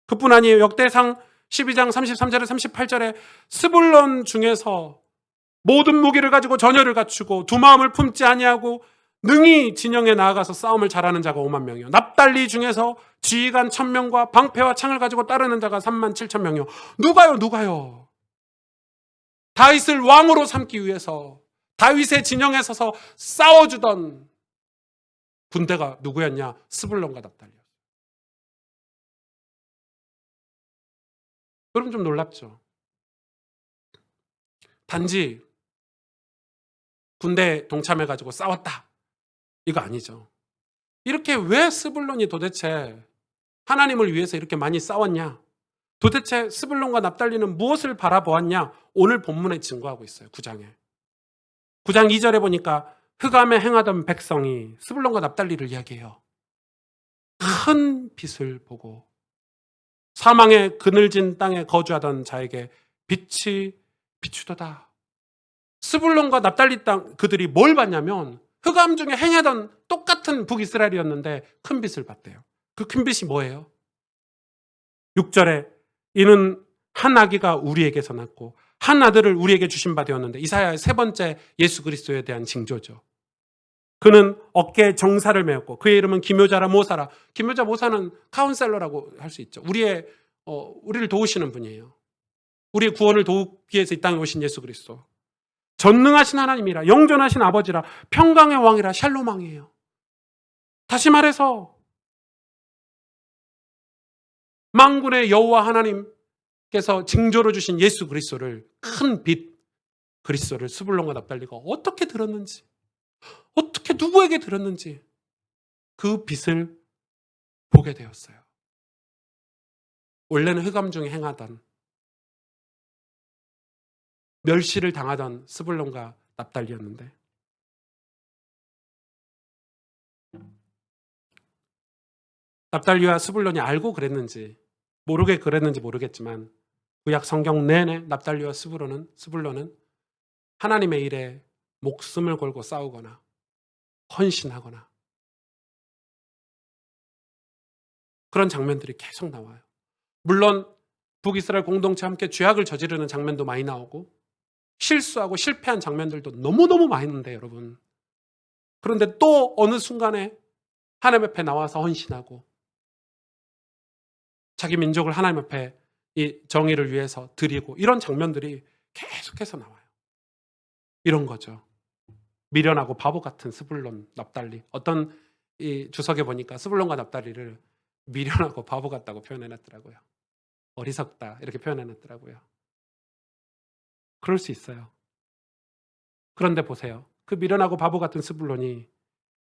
S1: 그뿐 아니에요. 역대상 12장 33절에 38절에 스불론 중에서 모든 무기를 가지고 전열을 갖추고 두 마음을 품지 아니하고 능히 진영에 나아가서 싸움을 잘하는 자가 50,000명이요. 납달리 중에서 지휘관 1,000명과 방패와 창을 가지고 따르는 자가 37,000명이요. 누가요? 다윗을 왕으로 삼기 위해서 다윗의 진영에 서서 싸워주던 군대가 누구였냐? 스불론과 납달리였어요. 여러분 좀 놀랍죠? 단지 군대 동참해가지고 싸웠다. 이거 아니죠. 이렇게 왜 스불론이 도대체 하나님을 위해서 이렇게 많이 싸웠냐? 도대체 스불론과 납달리는 무엇을 바라보았냐? 오늘 본문에 증거하고 있어요. 9장에. 9장 2절에 보니까 흑암에 행하던 백성이 스불론과 납달리를 이야기해요. 큰 빛을 보고 사망의 그늘진 땅에 거주하던 자에게 빛이 비추도다. 스불론과 납달리 땅 그들이 뭘 봤냐면 흑암 중에 행하던 똑같은 북이스라엘이었는데 큰 빛을 봤대요. 그 큰 빛이 뭐예요? 6절에 이는 한 아기가 우리에게서 낳고 한 아들을 우리에게 주신 바 되었는데 이사야의 세 번째 예수 그리스도에 대한 징조죠. 그는 어깨에 정사를 메었고 그의 이름은 기묘자라 모사라. 기묘자 모사는 카운셀러라고 할 수 있죠. 우리를 도우시는 분이에요. 우리의 구원을 도우기 위해서 이 땅에 오신 예수 그리스도. 전능하신 하나님이라 영존하신 아버지라 평강의 왕이라 샬롬 왕이에요. 다시 말해서 만군의 여호와 하나님께서 징조로 주신 예수 그리스도를 큰 빛 그리스도를 스불론과 납달리가 어떻게 들었는지 어떻게 누구에게 들었는지 그 빛을 보게 되었어요. 원래는 흑암 중에 행하던 멸시를 당하던 스불론과 납달리였는데 납달리와 스불론이 알고 그랬는지 모르겠지만 구약 성경 내내 납달리와 스불론은 하나님의 일에 목숨을 걸고 싸우거나 헌신하거나 그런 장면들이 계속 나와요. 물론 북이스라엘 공동체 함께 죄악을 저지르는 장면도 많이 나오고 실수하고 실패한 장면들도 너무너무 많이 있는데 여러분. 그런데 또 어느 순간에 하나님 앞에 나와서 헌신하고 자기 민족을 하나님 앞에 이 정의를 위해서 드리고 이런 장면들이 계속해서 나와요. 이런 거죠. 미련하고 바보 같은 스불론, 납달리. 어떤 이 주석에 보니까 스불론과 납달리를 미련하고 바보 같다고 표현해놨더라고요. 어리석다 이렇게 표현해놨더라고요. 그럴 수 있어요. 그런데 보세요. 그 미련하고 바보 같은 스불론이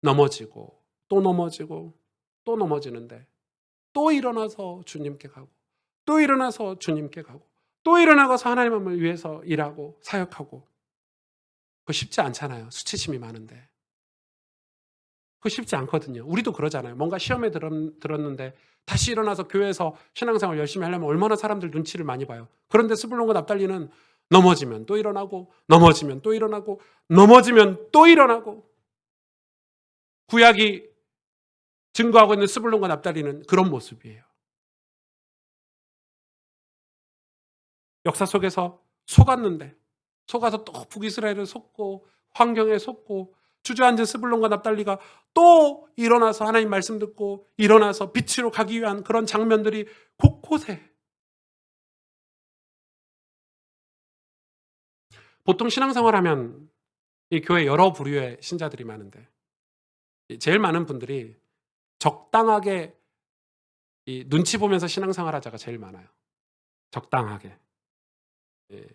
S1: 넘어지고 또 넘어지고 또 넘어지는데 또 일어나서 주님께 가고 또 일어나서 주님께 가고 또 일어나서 하나님을 위해서 일하고 사역하고 그거 쉽지 않잖아요. 수치심이 많은데. 그거 쉽지 않거든요. 우리도 그러잖아요. 뭔가 시험에 들었는데 다시 일어나서 교회에서 신앙생활 열심히 하려면 얼마나 사람들 눈치를 많이 봐요. 그런데 스불론과 납달리는 넘어지면 또 일어나고 넘어지면 또 일어나고 넘어지면 또 일어나고 구약이 증거하고 있는 스불론과 납달리는 그런 모습이에요. 역사 속에서 속아서 또 북이스라엘을 속고 환경에 속고 주저앉은 스불론과 납달리가 또 일어나서 하나님 말씀 듣고 일어나서 빛으로 가기 위한 그런 장면들이 곳곳에. 보통 신앙생활하면 이 교회 여러 부류의 신자들이 많은데 제일 많은 분들이 적당하게 이 눈치 보면서 신앙생활하자가 제일 많아요. 적당하게. 예.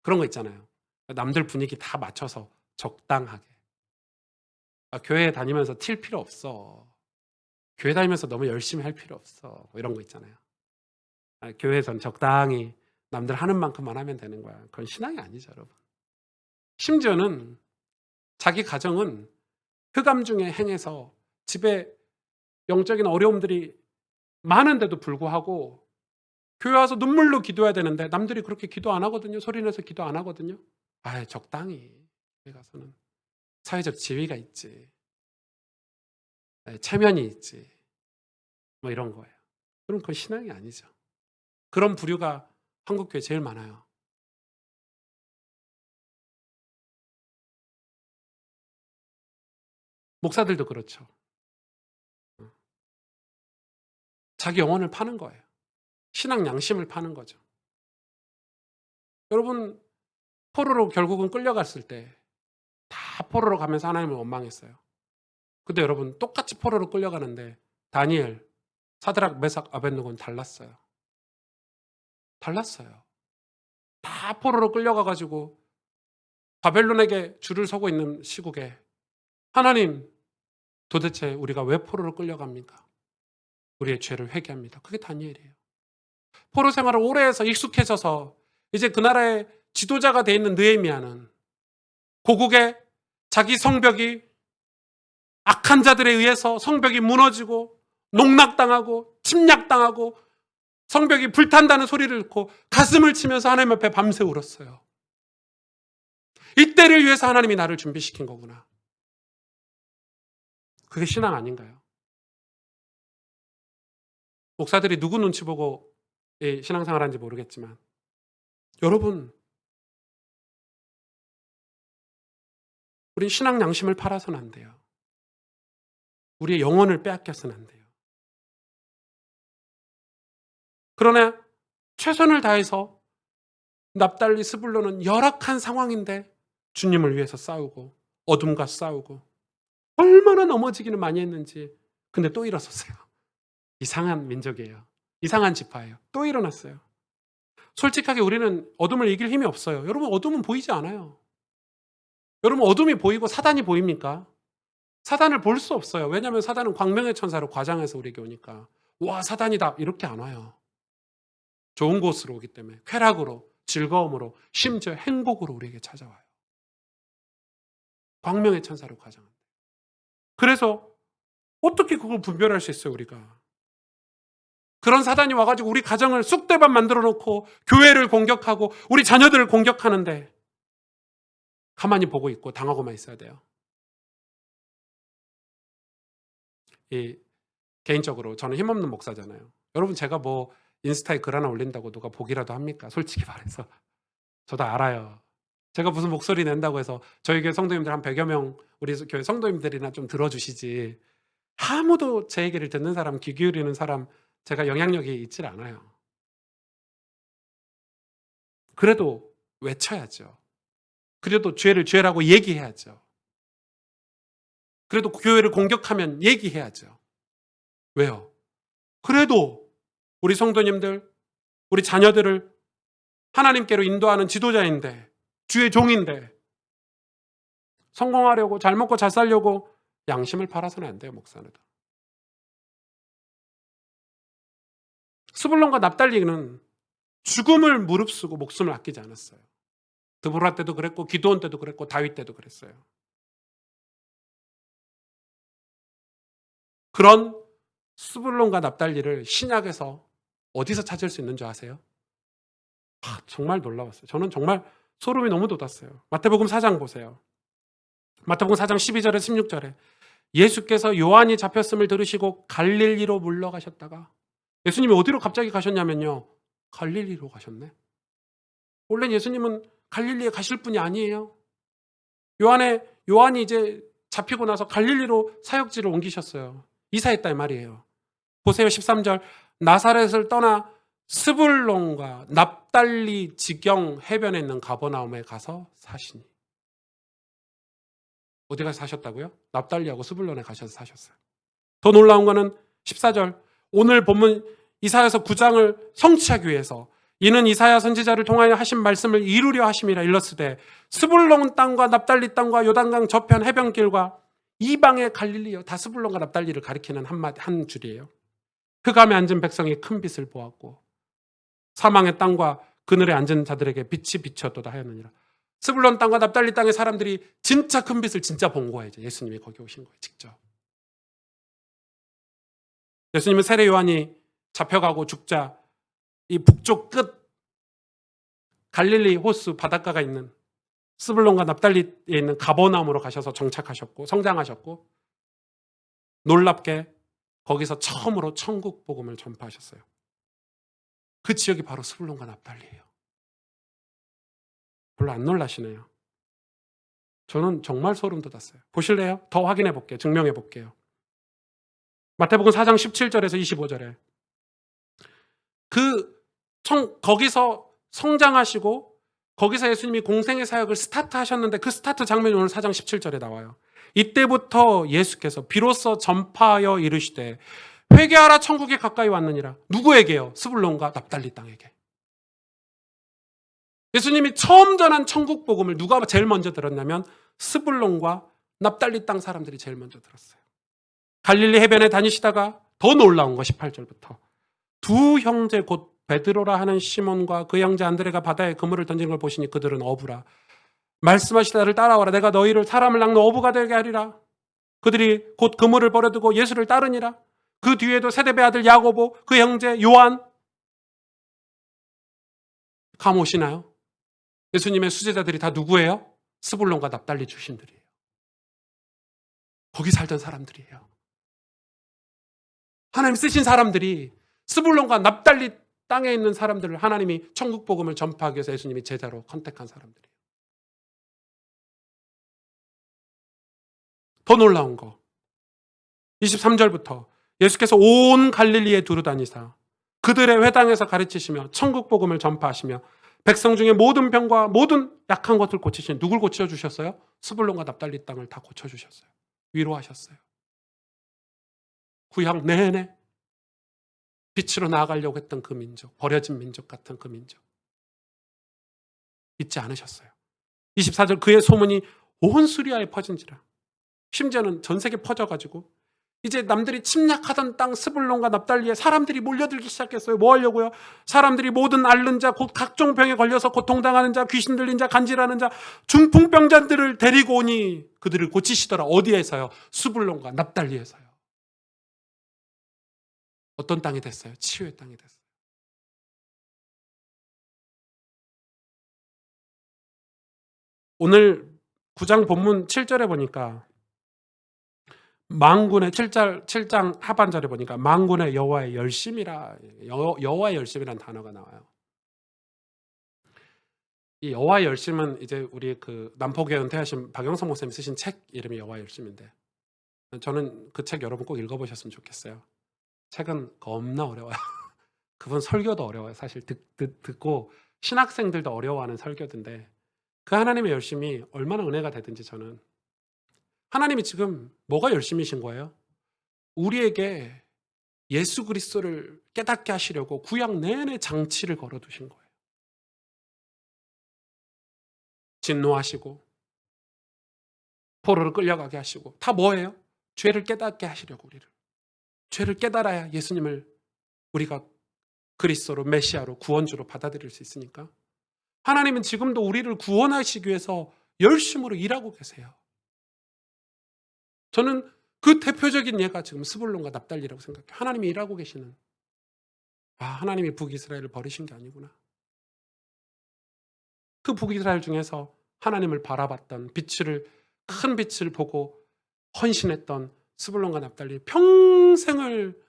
S1: 그런 거 있잖아요. 남들 분위기 다 맞춰서 적당하게. 교회 다니면서 튈 필요 없어. 교회 다니면서 너무 열심히 할 필요 없어. 뭐 이런 거 있잖아요. 교회에선 적당히 남들 하는 만큼만 하면 되는 거야. 그건 신앙이 아니죠, 여러분. 심지어는 자기 가정은 흑암 중에 행해서 집에 영적인 어려움들이 많은데도 불구하고 교회 와서 눈물로 기도해야 되는데 남들이 그렇게 기도 안 하거든요. 소리내서 기도 안 하거든요. 적당히 교회 가서는 사회적 지위가 있지. 체면이 있지. 뭐 이런 거예요. 그럼 그건 신앙이 아니죠. 그런 부류가 한국교회 제일 많아요. 목사들도 그렇죠. 자기 영혼을 파는 거예요. 신앙 양심을 파는 거죠. 여러분 포로로 결국은 끌려갔을 때 다 포로로 가면서 하나님을 원망했어요. 근데 여러분 똑같이 포로로 끌려가는데 다니엘, 사드락, 메삭, 아벳느고는 달랐어요. 달랐어요. 다 포로로 끌려가가지고 바벨론에게 줄을 서고 있는 시국에 하나님 도대체 우리가 왜 포로로 끌려갑니까? 우리의 죄를 회개합니다. 그게 다니엘이에요. 포로 생활을 오래 해서 익숙해져서 이제 그 나라의 지도자가 돼 있는 느헤미야는 고국의 자기 성벽이 악한 자들에 의해서 성벽이 무너지고 농락당하고 침략당하고 성벽이 불탄다는 소리를 듣고 가슴을 치면서 하나님 앞에 밤새 울었어요. 이때를 위해서 하나님이 나를 준비시킨 거구나. 그게 신앙 아닌가요? 목사들이 누구 눈치 보고 신앙생활 하는지 모르겠지만 여러분, 우린 신앙 양심을 팔아서는 안 돼요. 우리의 영혼을 빼앗겨서는 안 돼요. 그러나 최선을 다해서 납달리 스불론은 열악한 상황인데 주님을 위해서 싸우고 어둠과 싸우고 얼마나 넘어지기는 많이 했는지. 근데 또 일어섰어요. 이상한 민족이에요. 이상한 지파예요. 또 일어났어요. 솔직하게 우리는 어둠을 이길 힘이 없어요. 여러분, 어둠은 보이지 않아요. 여러분, 어둠이 보이고 사단이 보입니까? 사단을 볼 수 없어요. 왜냐하면 사단은 광명의 천사로 과장해서 우리에게 오니까 와, 사단이다 이렇게 안 와요. 좋은 곳으로 오기 때문에 쾌락으로, 즐거움으로, 심지어 행복으로 우리에게 찾아와요. 광명의 천사로 과장합니다. 그래서 어떻게 그걸 분별할 수 있어요, 우리가? 그런 사단이 와가지고 우리 가정을 쑥대밭 만들어 놓고 교회를 공격하고 우리 자녀들을 공격하는데 가만히 보고 있고 당하고만 있어야 돼요. 개인적으로 저는 힘없는 목사잖아요. 여러분, 제가 뭐 인스타에 글 하나 올린다고 누가 보기라도 합니까? 솔직히 말해서. 저도 알아요. 제가 무슨 목소리 낸다고 해서 저희 교회 성도님들 한 100여 명 우리 교회 성도님들이나 좀 들어주시지, 아무도 제 얘기를 듣는 사람, 귀 기울이는 사람, 제가 영향력이 있질 않아요. 그래도 외쳐야죠. 그래도 죄를 죄라고 얘기해야죠. 그래도 교회를 공격하면 얘기해야죠. 왜요? 그래도 우리 성도님들, 우리 자녀들을 하나님께로 인도하는 지도자인데, 주의 종인데 성공하려고, 잘 먹고 잘 살려고 양심을 팔아서는 안 돼요, 목사는. 스불론과 납달리는 죽음을 무릅쓰고 목숨을 아끼지 않았어요. 드보라 때도 그랬고 기드온 때도 그랬고 다윗 때도 그랬어요. 그런 스불론과 납달리를 신약에서 어디서 찾을 수 있는 줄 아세요? 정말 놀라웠어요. 저는 정말 소름이 너무 돋았어요. 마태복음 4장 보세요. 마태복음 4장 12절에 16절에 예수께서 요한이 잡혔음을 들으시고 갈릴리로 물러가셨다가, 예수님이 어디로 갑자기 가셨냐면요, 갈릴리로 가셨네. 원래 예수님은 갈릴리에 가실 분이 아니에요. 요한이 이제 잡히고 나서 갈릴리로 사역지를 옮기셨어요. 이사했다 이 말이에요. 보세요, 13절. 나사렛을 떠나 스불론과 납달리 지경 해변에 있는 가버나움에 가서 사시니. 어디 가서 사셨다고요? 납달리하고 스불론에 가셔서 사셨어요. 더 놀라운 거는 14절. 오늘 본문 이사야서 9장을 성취하기 위해서 이는 이사야 선지자를 통하여 하신 말씀을 이루려 하심이라 일렀으되 스불론 땅과 납달리 땅과 요단강 저편 해변길과 이방의 갈릴리요. 다 스불론과 납달리를 가리키는 한 줄이에요. 흑암에 앉은 백성이 큰 빛을 보았고 사망의 땅과 그늘에 앉은 자들에게 빛이 비쳤도다 하였느니라. 스불론 땅과 납달리 땅의 사람들이 진짜 큰 빛을 진짜 본 거예요. 이제 예수님이 거기 오신 거예요, 직접. 예수님은 세례 요한이 잡혀가고 죽자 이 북쪽 끝 갈릴리 호수 바닷가가 있는 스불론과 납달리에 있는 가버나움으로 가셔서 정착하셨고 성장하셨고, 놀랍게 거기서 처음으로 천국 복음을 전파하셨어요. 그 지역이 바로 스불론과 납달리예요. 별로 안 놀라시네요. 저는 정말 소름 돋았어요. 보실래요? 더 확인해 볼게요. 증명해 볼게요. 마태복음 4장 17절에서 25절에 거기서 성장하시고 거기서 예수님이 공생의 사역을 스타트하셨는데 그 스타트 장면이 오늘 4장 17절에 나와요. 이때부터 예수께서 비로소 전파하여 이르시되 회개하라 천국이 가까이 왔느니라. 누구에게요? 스불론과 납달리 땅에게. 예수님이 처음 전한 천국 복음을 누가 제일 먼저 들었냐면 스불론과 납달리 땅 사람들이 제일 먼저 들었어요. 갈릴리 해변에 다니시다가 더 놀라운 거 18절부터 두 형제 곧 베드로라 하는 시몬과 그 형제 안드레가 바다에 그물을 던진 걸 보시니 그들은 어부라. 말씀하시다를 따라와라. 내가 너희를 사람을 낚는 어부가 되게 하리라. 그들이 곧 그물을 버려두고 예수를 따르니라. 그 뒤에도 세데베 아들 야고보, 그 형제 요한. 감 오시나요? 예수님의 수제자들이 다 누구예요? 스불론과 납달리 출신들이에요. 거기 살던 사람들이에요. 하나님 쓰신 사람들이 스불론과 납달리 땅에 있는 사람들을 하나님이 천국 복음을 전파하기 위해서 예수님이 제자로 컨택한 사람들이에요. 더 놀라운 거 23절부터 예수께서 온 갈릴리에 두루다니사 그들의 회당에서 가르치시며 천국 복음을 전파하시며 백성 중에 모든 병과 모든 약한 것을 고치시니 누굴 고쳐주셨어요? 스불론과 납달리 땅을 다 고쳐주셨어요. 위로하셨어요. 구약 내내 빛으로 나아가려고 했던 그 민족, 버려진 민족 같은 그 민족 잊지 않으셨어요. 24절 그의 소문이 온 수리아에 퍼진지라. 심지어는 전 세계 퍼져가지고 이제 남들이 침략하던 땅 스불론과 납달리에 사람들이 몰려들기 시작했어요. 뭐 하려고요? 사람들이 모든 앓는 자, 곧 각종 병에 걸려서 고통당하는 자, 귀신 들린 자, 간질하는 자, 중풍병자들을 데리고 오니 그들을 고치시더라. 어디에서요? 스불론과 납달리에서요. 어떤 땅이 됐어요? 치유의 땅이 됐어요. 오늘 9장 본문 7절에 보니까 만군의 7장 하반절에 보니까 만군의 여호와의 열심이라 여호와의 열심이라는 단어가 나와요. 이 여호와의 열심은 이제 우리 그 남포교회 은퇴하신 박영성 목사님 쓰신 책 이름이 여호와의 열심인데 저는 그 책 여러분 꼭 읽어보셨으면 좋겠어요. 책은 겁나 어려워요. 그분 설교도 어려워요. 사실 듣고 신학생들도 어려워하는 설교인데 그 하나님의 열심이 얼마나 은혜가 되든지 저는 하나님이 지금 뭐가 열심이신 거예요? 우리에게 예수 그리스도를 깨닫게 하시려고 구약 내내 장치를 걸어두신 거예요. 진노하시고 포로를 끌려가게 하시고 다 뭐예요? 죄를 깨닫게 하시려고 우리를. 죄를 깨달아야 예수님을 우리가 그리스도로 메시아로 구원주로 받아들일 수 있으니까 하나님은 지금도 우리를 구원하시기 위해서 열심으로 일하고 계세요. 저는 그 대표적인 예가 지금 스불론과 납달리라고 생각해요. 하나님이 일하고 계시는. 하나님이 북이스라엘을 버리신 게 아니구나. 그 북이스라엘 중에서 하나님을 바라봤던 큰 빛을 보고 헌신했던 스불론과 납달리 평생을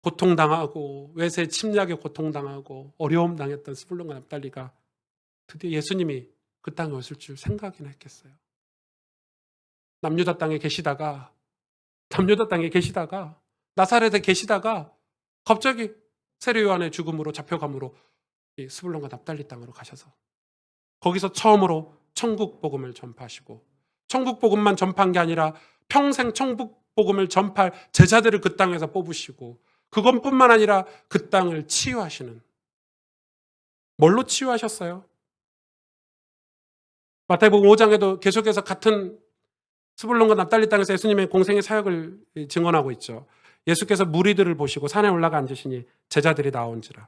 S1: 고통당하고 외세 침략에 고통당하고 어려움 당했던 스불론과 납달리가 드디어 예수님이 그 땅에 오실 줄 생각이나 했겠어요. 남유다 땅에 계시다가 나사렛에 계시다가 갑자기 세례 요한의 죽음으로 잡혀감으로 이 스불론과 납달리 땅으로 가셔서 거기서 처음으로 천국 복음을 전파하시고 천국 복음만 전파한 게 아니라 평생 천국 복음을 전파할 제자들을 그 땅에서 뽑으시고 그것뿐만 아니라 그 땅을 치유하시는. 뭘로 치유하셨어요? 마태복음 5장에도 계속해서 같은 스불론과 납달리 땅에서 예수님의 공생의 사역을 증언하고 있죠. 예수께서 무리들을 보시고 산에 올라가 앉으시니 제자들이 나온지라.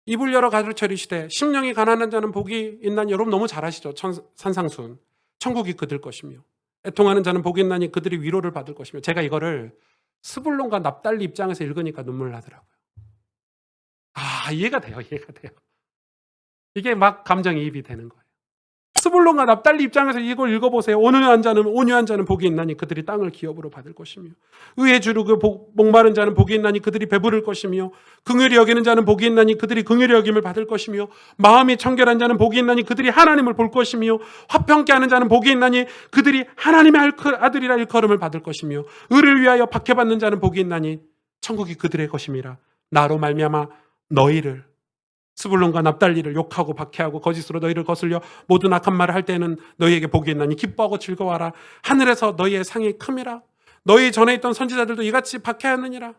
S1: 입을 열어 가르쳐 이르시되 심령이 가난한 자는 복이 있나니. 여러분 너무 잘 아시죠? 산상순. 천국이 그들 것이며 애통하는 자는 복이 있나니 그들이 위로를 받을 것이며. 제가 이거를 스불론과 납달리 입장에서 읽으니까 눈물 나더라고요. 이해가 돼요. 이게 막 감정이입이 되는 거예요. 스불론과 납달리 입장에서 이걸 읽어보세요. 온유한 자는 복이 있나니 그들이 땅을 기업으로 받을 것이며 의에 주르고 목마른 자는 복이 있나니 그들이 배부를 것이며 긍휼히 여기는 자는 복이 있나니 그들이 긍휼히 여김을 받을 것이며 마음이 청결한 자는 복이 있나니 그들이 하나님을 볼 것이며 화평케 하는 자는 복이 있나니 그들이 하나님의 아들이라 일컬음을 받을 것이며 의를 위하여 박해받는 자는 복이 있나니 천국이 그들의 것임이라. 나로 말미암아 너희를 스불론과 납달리를 욕하고 박해하고 거짓으로 너희를 거슬려 모든 악한 말을 할 때에는 너희에게 복이 있나니 기뻐하고 즐거워하라. 하늘에서 너희의 상이 큼이라. 너희 전에 있던 선지자들도 이같이 박해하느니라.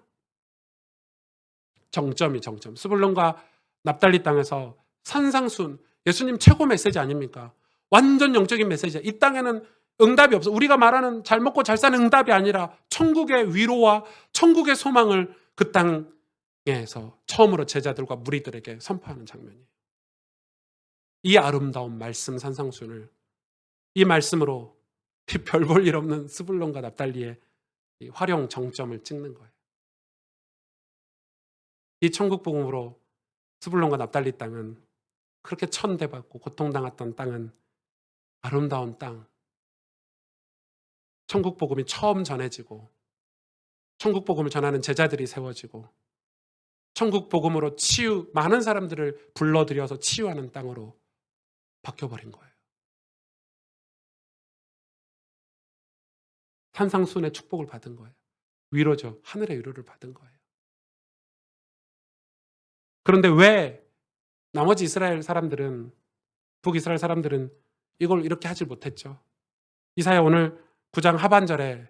S1: 정점. 스불론과 납달리 땅에서 산상순. 예수님 최고 메시지 아닙니까? 완전 영적인 메시지야. 이 땅에는 응답이 없어. 우리가 말하는 잘 먹고 잘 사는 응답이 아니라 천국의 위로와 천국의 소망을 그 땅 에서 처음으로 제자들과 무리들에게 선포하는 장면이에요. 이 아름다운 말씀 산상순을 이 말씀으로 별 볼 일 없는 스불론과 납달리의 이 활용 정점을 찍는 거예요. 이 천국 복음으로 스불론과 납달리 땅은 그렇게 천대받고 고통당했던 땅은 아름다운 땅, 천국 복음이 처음 전해지고 천국 복음을 전하는 제자들이 세워지고 천국 복음으로 많은 사람들을 불러들여서 치유하는 땅으로 바뀌어버린 거예요. 산상순의 축복을 받은 거예요. 위로죠. 하늘의 위로를 받은 거예요. 그런데 왜 나머지 이스라엘 사람들은, 북이스라엘 사람들은 이걸 이렇게 하질 못했죠? 이사야 오늘 9장 하반절에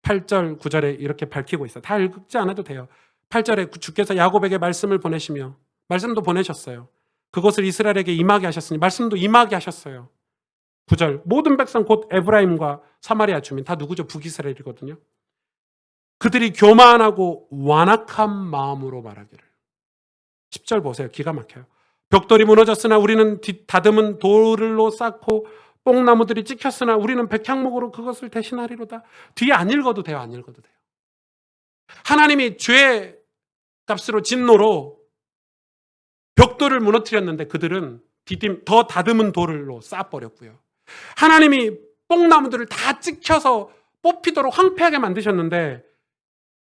S1: 8절, 9절에 이렇게 밝히고 있어요. 다 읽지 않아도 돼요. 8절에 주께서 야곱에게 말씀을 보내시며 말씀도 보내셨어요. 그것을 이스라엘에게 임하게 하셨으니 말씀도 임하게 하셨어요. 9절 모든 백성 곧 에브라임과 사마리아 주민 다 누구죠? 북이스라엘이거든요. 그들이 교만하고 완악한 마음으로 말하기를. 10절 보세요. 기가 막혀요. 벽돌이 무너졌으나 우리는 다듬은 돌로 쌓고 뽕나무들이 찍혔으나 우리는 백향목으로 그것을 대신하리로다. 뒤에 안 읽어도 돼요. 안 읽어도 돼요. 하나님이 죄의 값으로 진노로 벽돌을 무너뜨렸는데 그들은 더 다듬은 돌로 쌓아버렸고요. 하나님이 뽕나무들을 다 찍혀서 뽑히도록 황폐하게 만드셨는데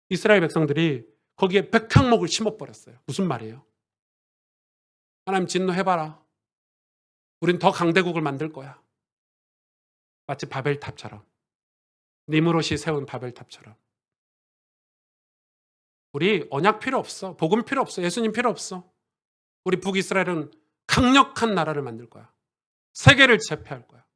S1: 이스라엘 백성들이 거기에 백향목을 심어버렸어요. 무슨 말이에요? 하나님 진노해봐라. 우린 더 강대국을 만들 거야. 마치 바벨탑처럼. 니무롯이 세운 바벨탑처럼. 우리 언약 필요 없어. 복음 필요 없어. 예수님 필요 없어. 우리 북이스라엘은 강력한 나라를 만들 거야. 세계를 제패할 거야.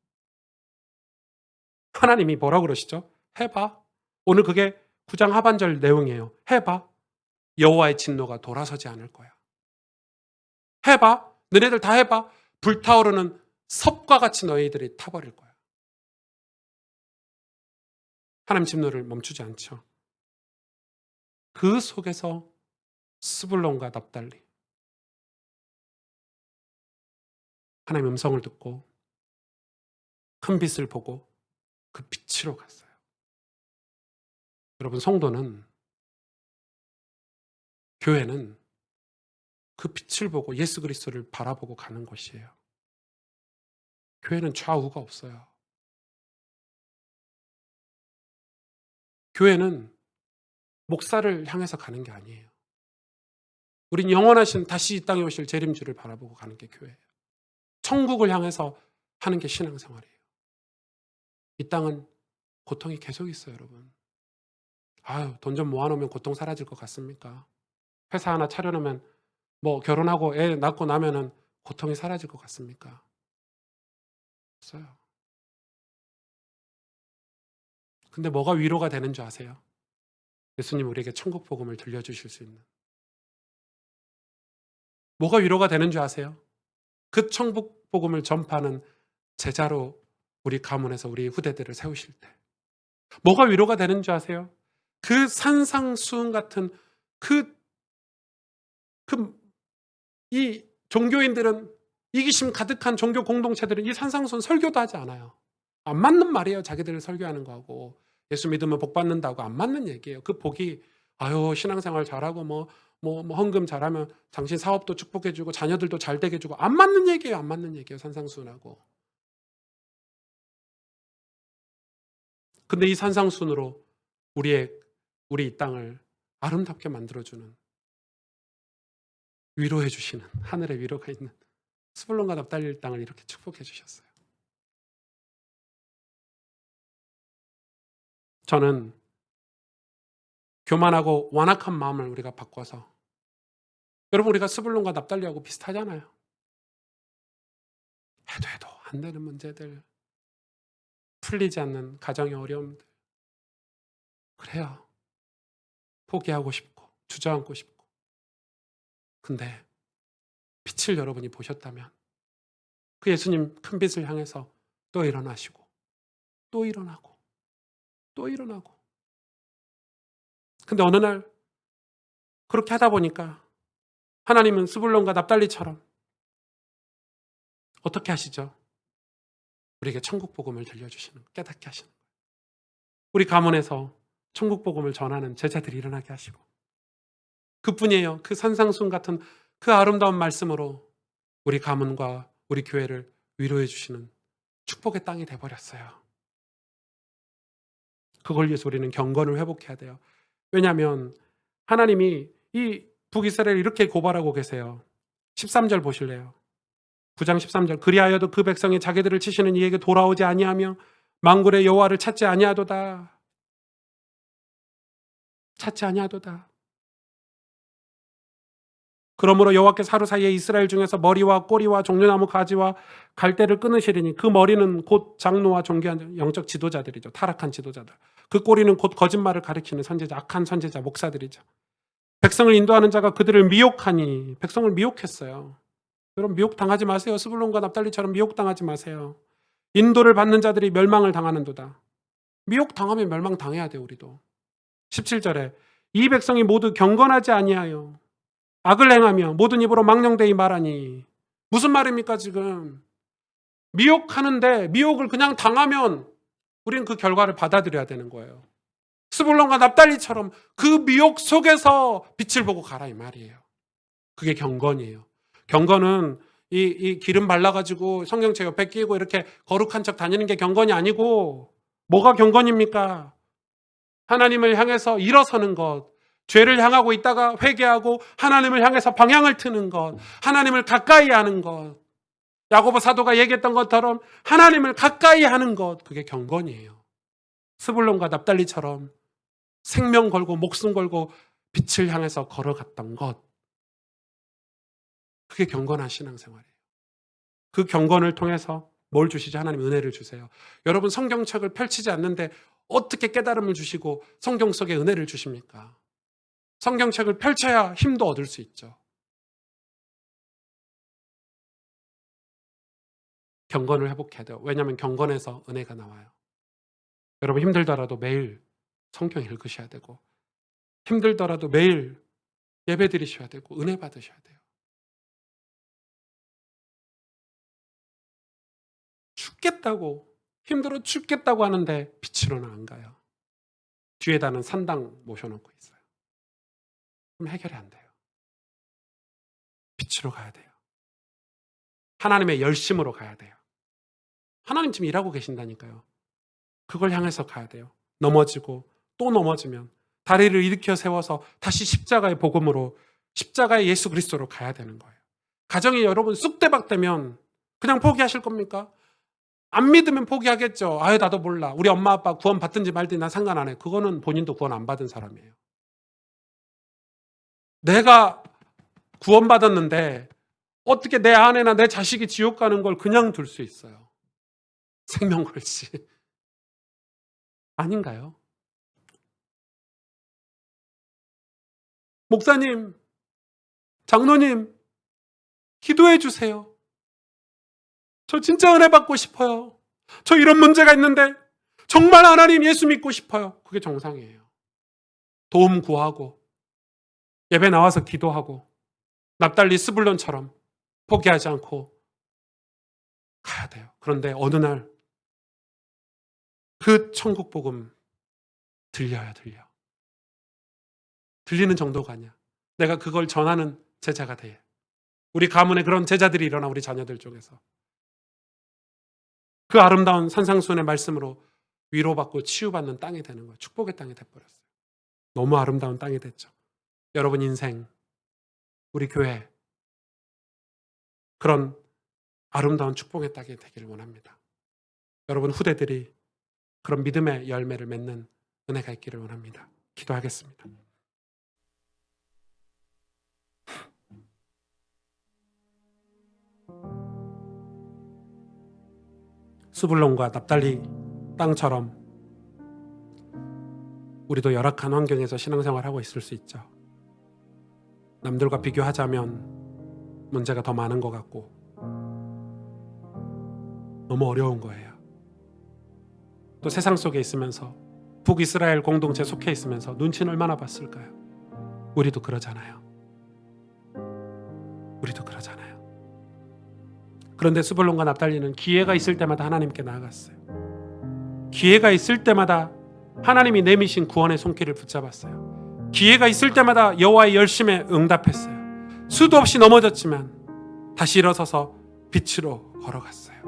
S1: 하나님이 뭐라고 그러시죠? 해봐. 오늘 그게 9장 하반절 내용이에요. 해봐. 여호와의 진노가 돌아서지 않을 거야. 해봐. 너네들 다 해봐. 불타오르는 섭과 같이 너희들이 타버릴 거야. 하나님 진노를 멈추지 않죠. 그 속에서 스불론과 납달리 하나님 음성을 듣고 큰 빛을 보고 그 빛으로 갔어요. 여러분 성도는 교회는 그 빛을 보고 예수 그리스도를 바라보고 가는 것이에요. 교회는 좌우가 없어요. 교회는 목사를 향해서 가는 게 아니에요. 우린 영원하신 다시 이 땅에 오실 재림주를 바라보고 가는 게 교회예요. 천국을 향해서 하는 게 신앙생활이에요. 이 땅은 고통이 계속 있어요, 여러분. 아유, 돈 좀 모아놓으면 고통 사라질 것 같습니까? 회사 하나 차려놓으면 결혼하고 애 낳고 나면은 고통이 사라질 것 같습니까? 없어요. 근데 뭐가 위로가 되는 줄 아세요? 예수님 우리에게 천국 복음을 들려주실 수 있는. 뭐가 위로가 되는 줄 아세요? 그 천국 복음을 전파하는 제자로 우리 가문에서 우리 후대들을 세우실 때. 뭐가 위로가 되는 줄 아세요? 그 산상수훈 같은 이 종교인들은 이기심 가득한 종교 공동체들은 이 산상수훈 설교도 하지 않아요. 안 맞는 말이에요. 자기들 설교하는 거하고. 예수 믿으면 복 받는다고 안 맞는 얘기예요. 그 복이 신앙생활 잘하고 헌금 잘하면 당신 사업도 축복해주고 자녀들도 잘 되게 해주고 안 맞는 얘기예요. 안 맞는 얘기예요. 산상수훈하고. 근데 이 산상수훈으로 우리 이 땅을 아름답게 만들어주는 위로해 주시는 하늘의 위로가 있는 스불론과 납달리 땅을 이렇게 축복해 주셨어요. 저는 교만하고 완악한 마음을 우리가 바꿔서 여러분 우리가 스불론과 납달리하고 비슷하잖아요. 해도 안 되는 문제들, 풀리지 않는 가정의 어려움들. 그래요. 포기하고 싶고 주저앉고 싶고. 근데 빛을 여러분이 보셨다면 그 예수님 큰 빛을 향해서 또 일어나시고 또 일어나고 또 일어나고. 근데 어느 날 그렇게 하다 보니까 하나님은 스불론과 납달리처럼 어떻게 하시죠? 우리에게 천국 복음을 들려주시는 거예요. 깨닫게 하시는 거예요. 우리 가문에서 천국 복음을 전하는 제자들이 일어나게 하시고, 그뿐이에요. 그 산상순 같은 그 아름다운 말씀으로 우리 가문과 우리 교회를 위로해 주시는 축복의 땅이 돼버렸어요. 그걸 위해서 우리는 경건을 회복해야 돼요. 왜냐하면 하나님이 이 북이스라엘을 이렇게 고발하고 계세요. 13절 보실래요? 9장 13절. 그리하여도 그 백성이 자기들을 치시는 이에게 돌아오지 아니하며 만군의 여호와를 찾지 아니하도다. 찾지 아니하도다. 그러므로 여호와께서 하루 사이에 이스라엘 중에서 머리와 꼬리와 종려나무 가지와 갈대를 끊으시리니, 그 머리는 곧 장로와 존귀한 영적 지도자들이죠. 타락한 지도자들. 그 꼬리는 곧 거짓말을 가리키는 선지자, 악한 선지자, 목사들이죠. 백성을 인도하는 자가 그들을 미혹하니, 백성을 미혹했어요. 여러분, 미혹당하지 마세요. 스불론과 납달리처럼 미혹당하지 마세요. 인도를 받는 자들이 멸망을 당하는도다. 미혹당하면 멸망당해야 돼요. 우리도. 17절에 이 백성이 모두 경건하지 아니하여 악을 행하며 모든 입으로 망령되이 말하니. 무슨 말입니까 지금? 미혹하는데 미혹을 그냥 당하면 우리는 그 결과를 받아들여야 되는 거예요. 스불론과 납달리처럼 그 미혹 속에서 빛을 보고 가라 이 말이에요. 그게 경건이에요. 경건은 이 기름 발라가지고 성경책 옆에 끼고 이렇게 거룩한 척 다니는 게 경건이 아니고, 뭐가 경건입니까? 하나님을 향해서 일어서는 것, 죄를 향하고 있다가 회개하고 하나님을 향해서 방향을 트는 것, 하나님을 가까이 하는 것, 야고보 사도가 얘기했던 것처럼 하나님을 가까이 하는 것, 그게 경건이에요. 스불론과 납달리처럼 생명 걸고 목숨 걸고 빛을 향해서 걸어갔던 것, 그게 경건한 신앙생활이에요. 그 경건을 통해서 뭘 주시죠? 하나님 은혜를 주세요. 여러분, 성경책을 펼치지 않는데 어떻게 깨달음을 주시고 성경 속에 은혜를 주십니까? 성경책을 펼쳐야 힘도 얻을 수 있죠. 경건을 회복해야 돼요. 왜냐하면 경건에서 은혜가 나와요. 여러분, 힘들더라도 매일 성경 읽으셔야 되고, 힘들더라도 매일 예배 드리셔야 되고, 은혜 받으셔야 돼요. 죽겠다고, 힘들어 죽겠다고 하는데 빛으로는 안 가요. 뒤에다는 산당 모셔놓고 있어요. 그럼 해결이 안 돼요. 빛으로 가야 돼요. 하나님의 열심으로 가야 돼요. 하나님 지금 일하고 계신다니까요. 그걸 향해서 가야 돼요. 넘어지고 또 넘어지면 다리를 일으켜 세워서 다시 십자가의 복음으로, 십자가의 예수 그리스도로 가야 되는 거예요. 가정이 여러분 쑥대박되면 그냥 포기하실 겁니까? 안 믿으면 포기하겠죠. 아유, 나도 몰라. 우리 엄마 아빠 구원 받든지 말든지 난 상관 안 해. 그거는 본인도 구원 안 받은 사람이에요. 내가 구원 받았는데 어떻게 내 아내나 내 자식이 지옥 가는 걸 그냥 둘 수 있어요? 생명 걸지. 아닌가요? 목사님, 장로님, 기도해 주세요. 저 진짜 은혜 받고 싶어요. 저 이런 문제가 있는데 정말 하나님 예수 믿고 싶어요. 그게 정상이에요. 도움 구하고 예배 나와서 기도하고 납달리 스불론처럼 포기하지 않고 가야 돼요. 그런데 어느 날 그 천국 복음 들려요. 들리는 정도가 아니야. 내가 그걸 전하는 제자가 돼. 우리 가문에 그런 제자들이 일어나, 우리 자녀들 쪽에서. 그 아름다운 산상수훈의 말씀으로 위로받고 치유받는 땅이 되는 거예요. 축복의 땅이 돼버렸어요. 너무 아름다운 땅이 됐죠. 여러분 인생, 우리 교회, 그런 아름다운 축복의 땅이 되기를 원합니다. 여러분 후대들이 그런 믿음의 열매를 맺는 은혜가 있기를 원합니다. 기도하겠습니다. 스불론과 납달리 땅처럼 우리도 열악한 환경에서 신앙생활하고 있을 수 있죠. 남들과 비교하자면 문제가 더 많은 것 같고 너무 어려운 거예요. 또 세상 속에 있으면서 북이스라엘 공동체에 속해 있으면서 눈치는 얼마나 봤을까요? 우리도 그러잖아요. 우리도 그러잖아요. 그런데 스불론과 납달리는 기회가 있을 때마다 하나님께 나아갔어요. 기회가 있을 때마다 하나님이 내미신 구원의 손길을 붙잡았어요. 기회가 있을 때마다 여호와의 열심에 응답했어요. 수도 없이 넘어졌지만 다시 일어서서 빛으로 걸어갔어요.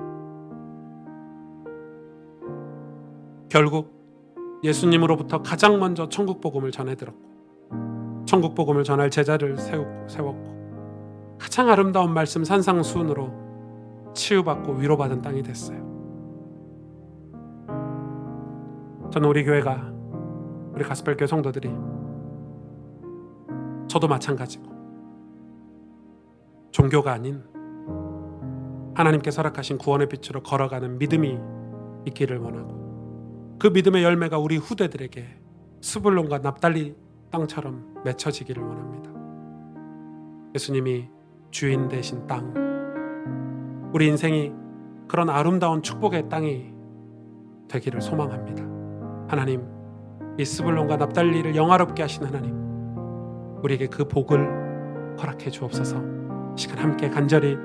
S1: 결국 예수님으로부터 가장 먼저 천국 복음을 전해들었고 천국 복음을 전할 제자를 세웠고 가장 아름다운 말씀 산상수훈으로 치유받고 위로받은 땅이 됐어요. 저는 우리 교회가, 우리 가스펠교회 성도들이, 저도 마찬가지고 종교가 아닌 하나님께 허락하신 구원의 빛으로 걸어가는 믿음이 있기를 원하고 그 믿음의 열매가 우리 후대들에게 스불론과 납달리 땅처럼 맺혀지기를 원합니다. 예수님이 주인 되신 땅, 우리 인생이 그런 아름다운 축복의 땅이 되기를 소망합니다. 하나님, 이 스불론과 납달리를 영화롭게 하신 하나님, 우리에게 그 복을 허락해 주옵소서. 시간 함께 간절히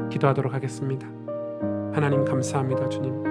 S1: 기도하도록 하겠습니다. 하나님 감사합니다. 주님,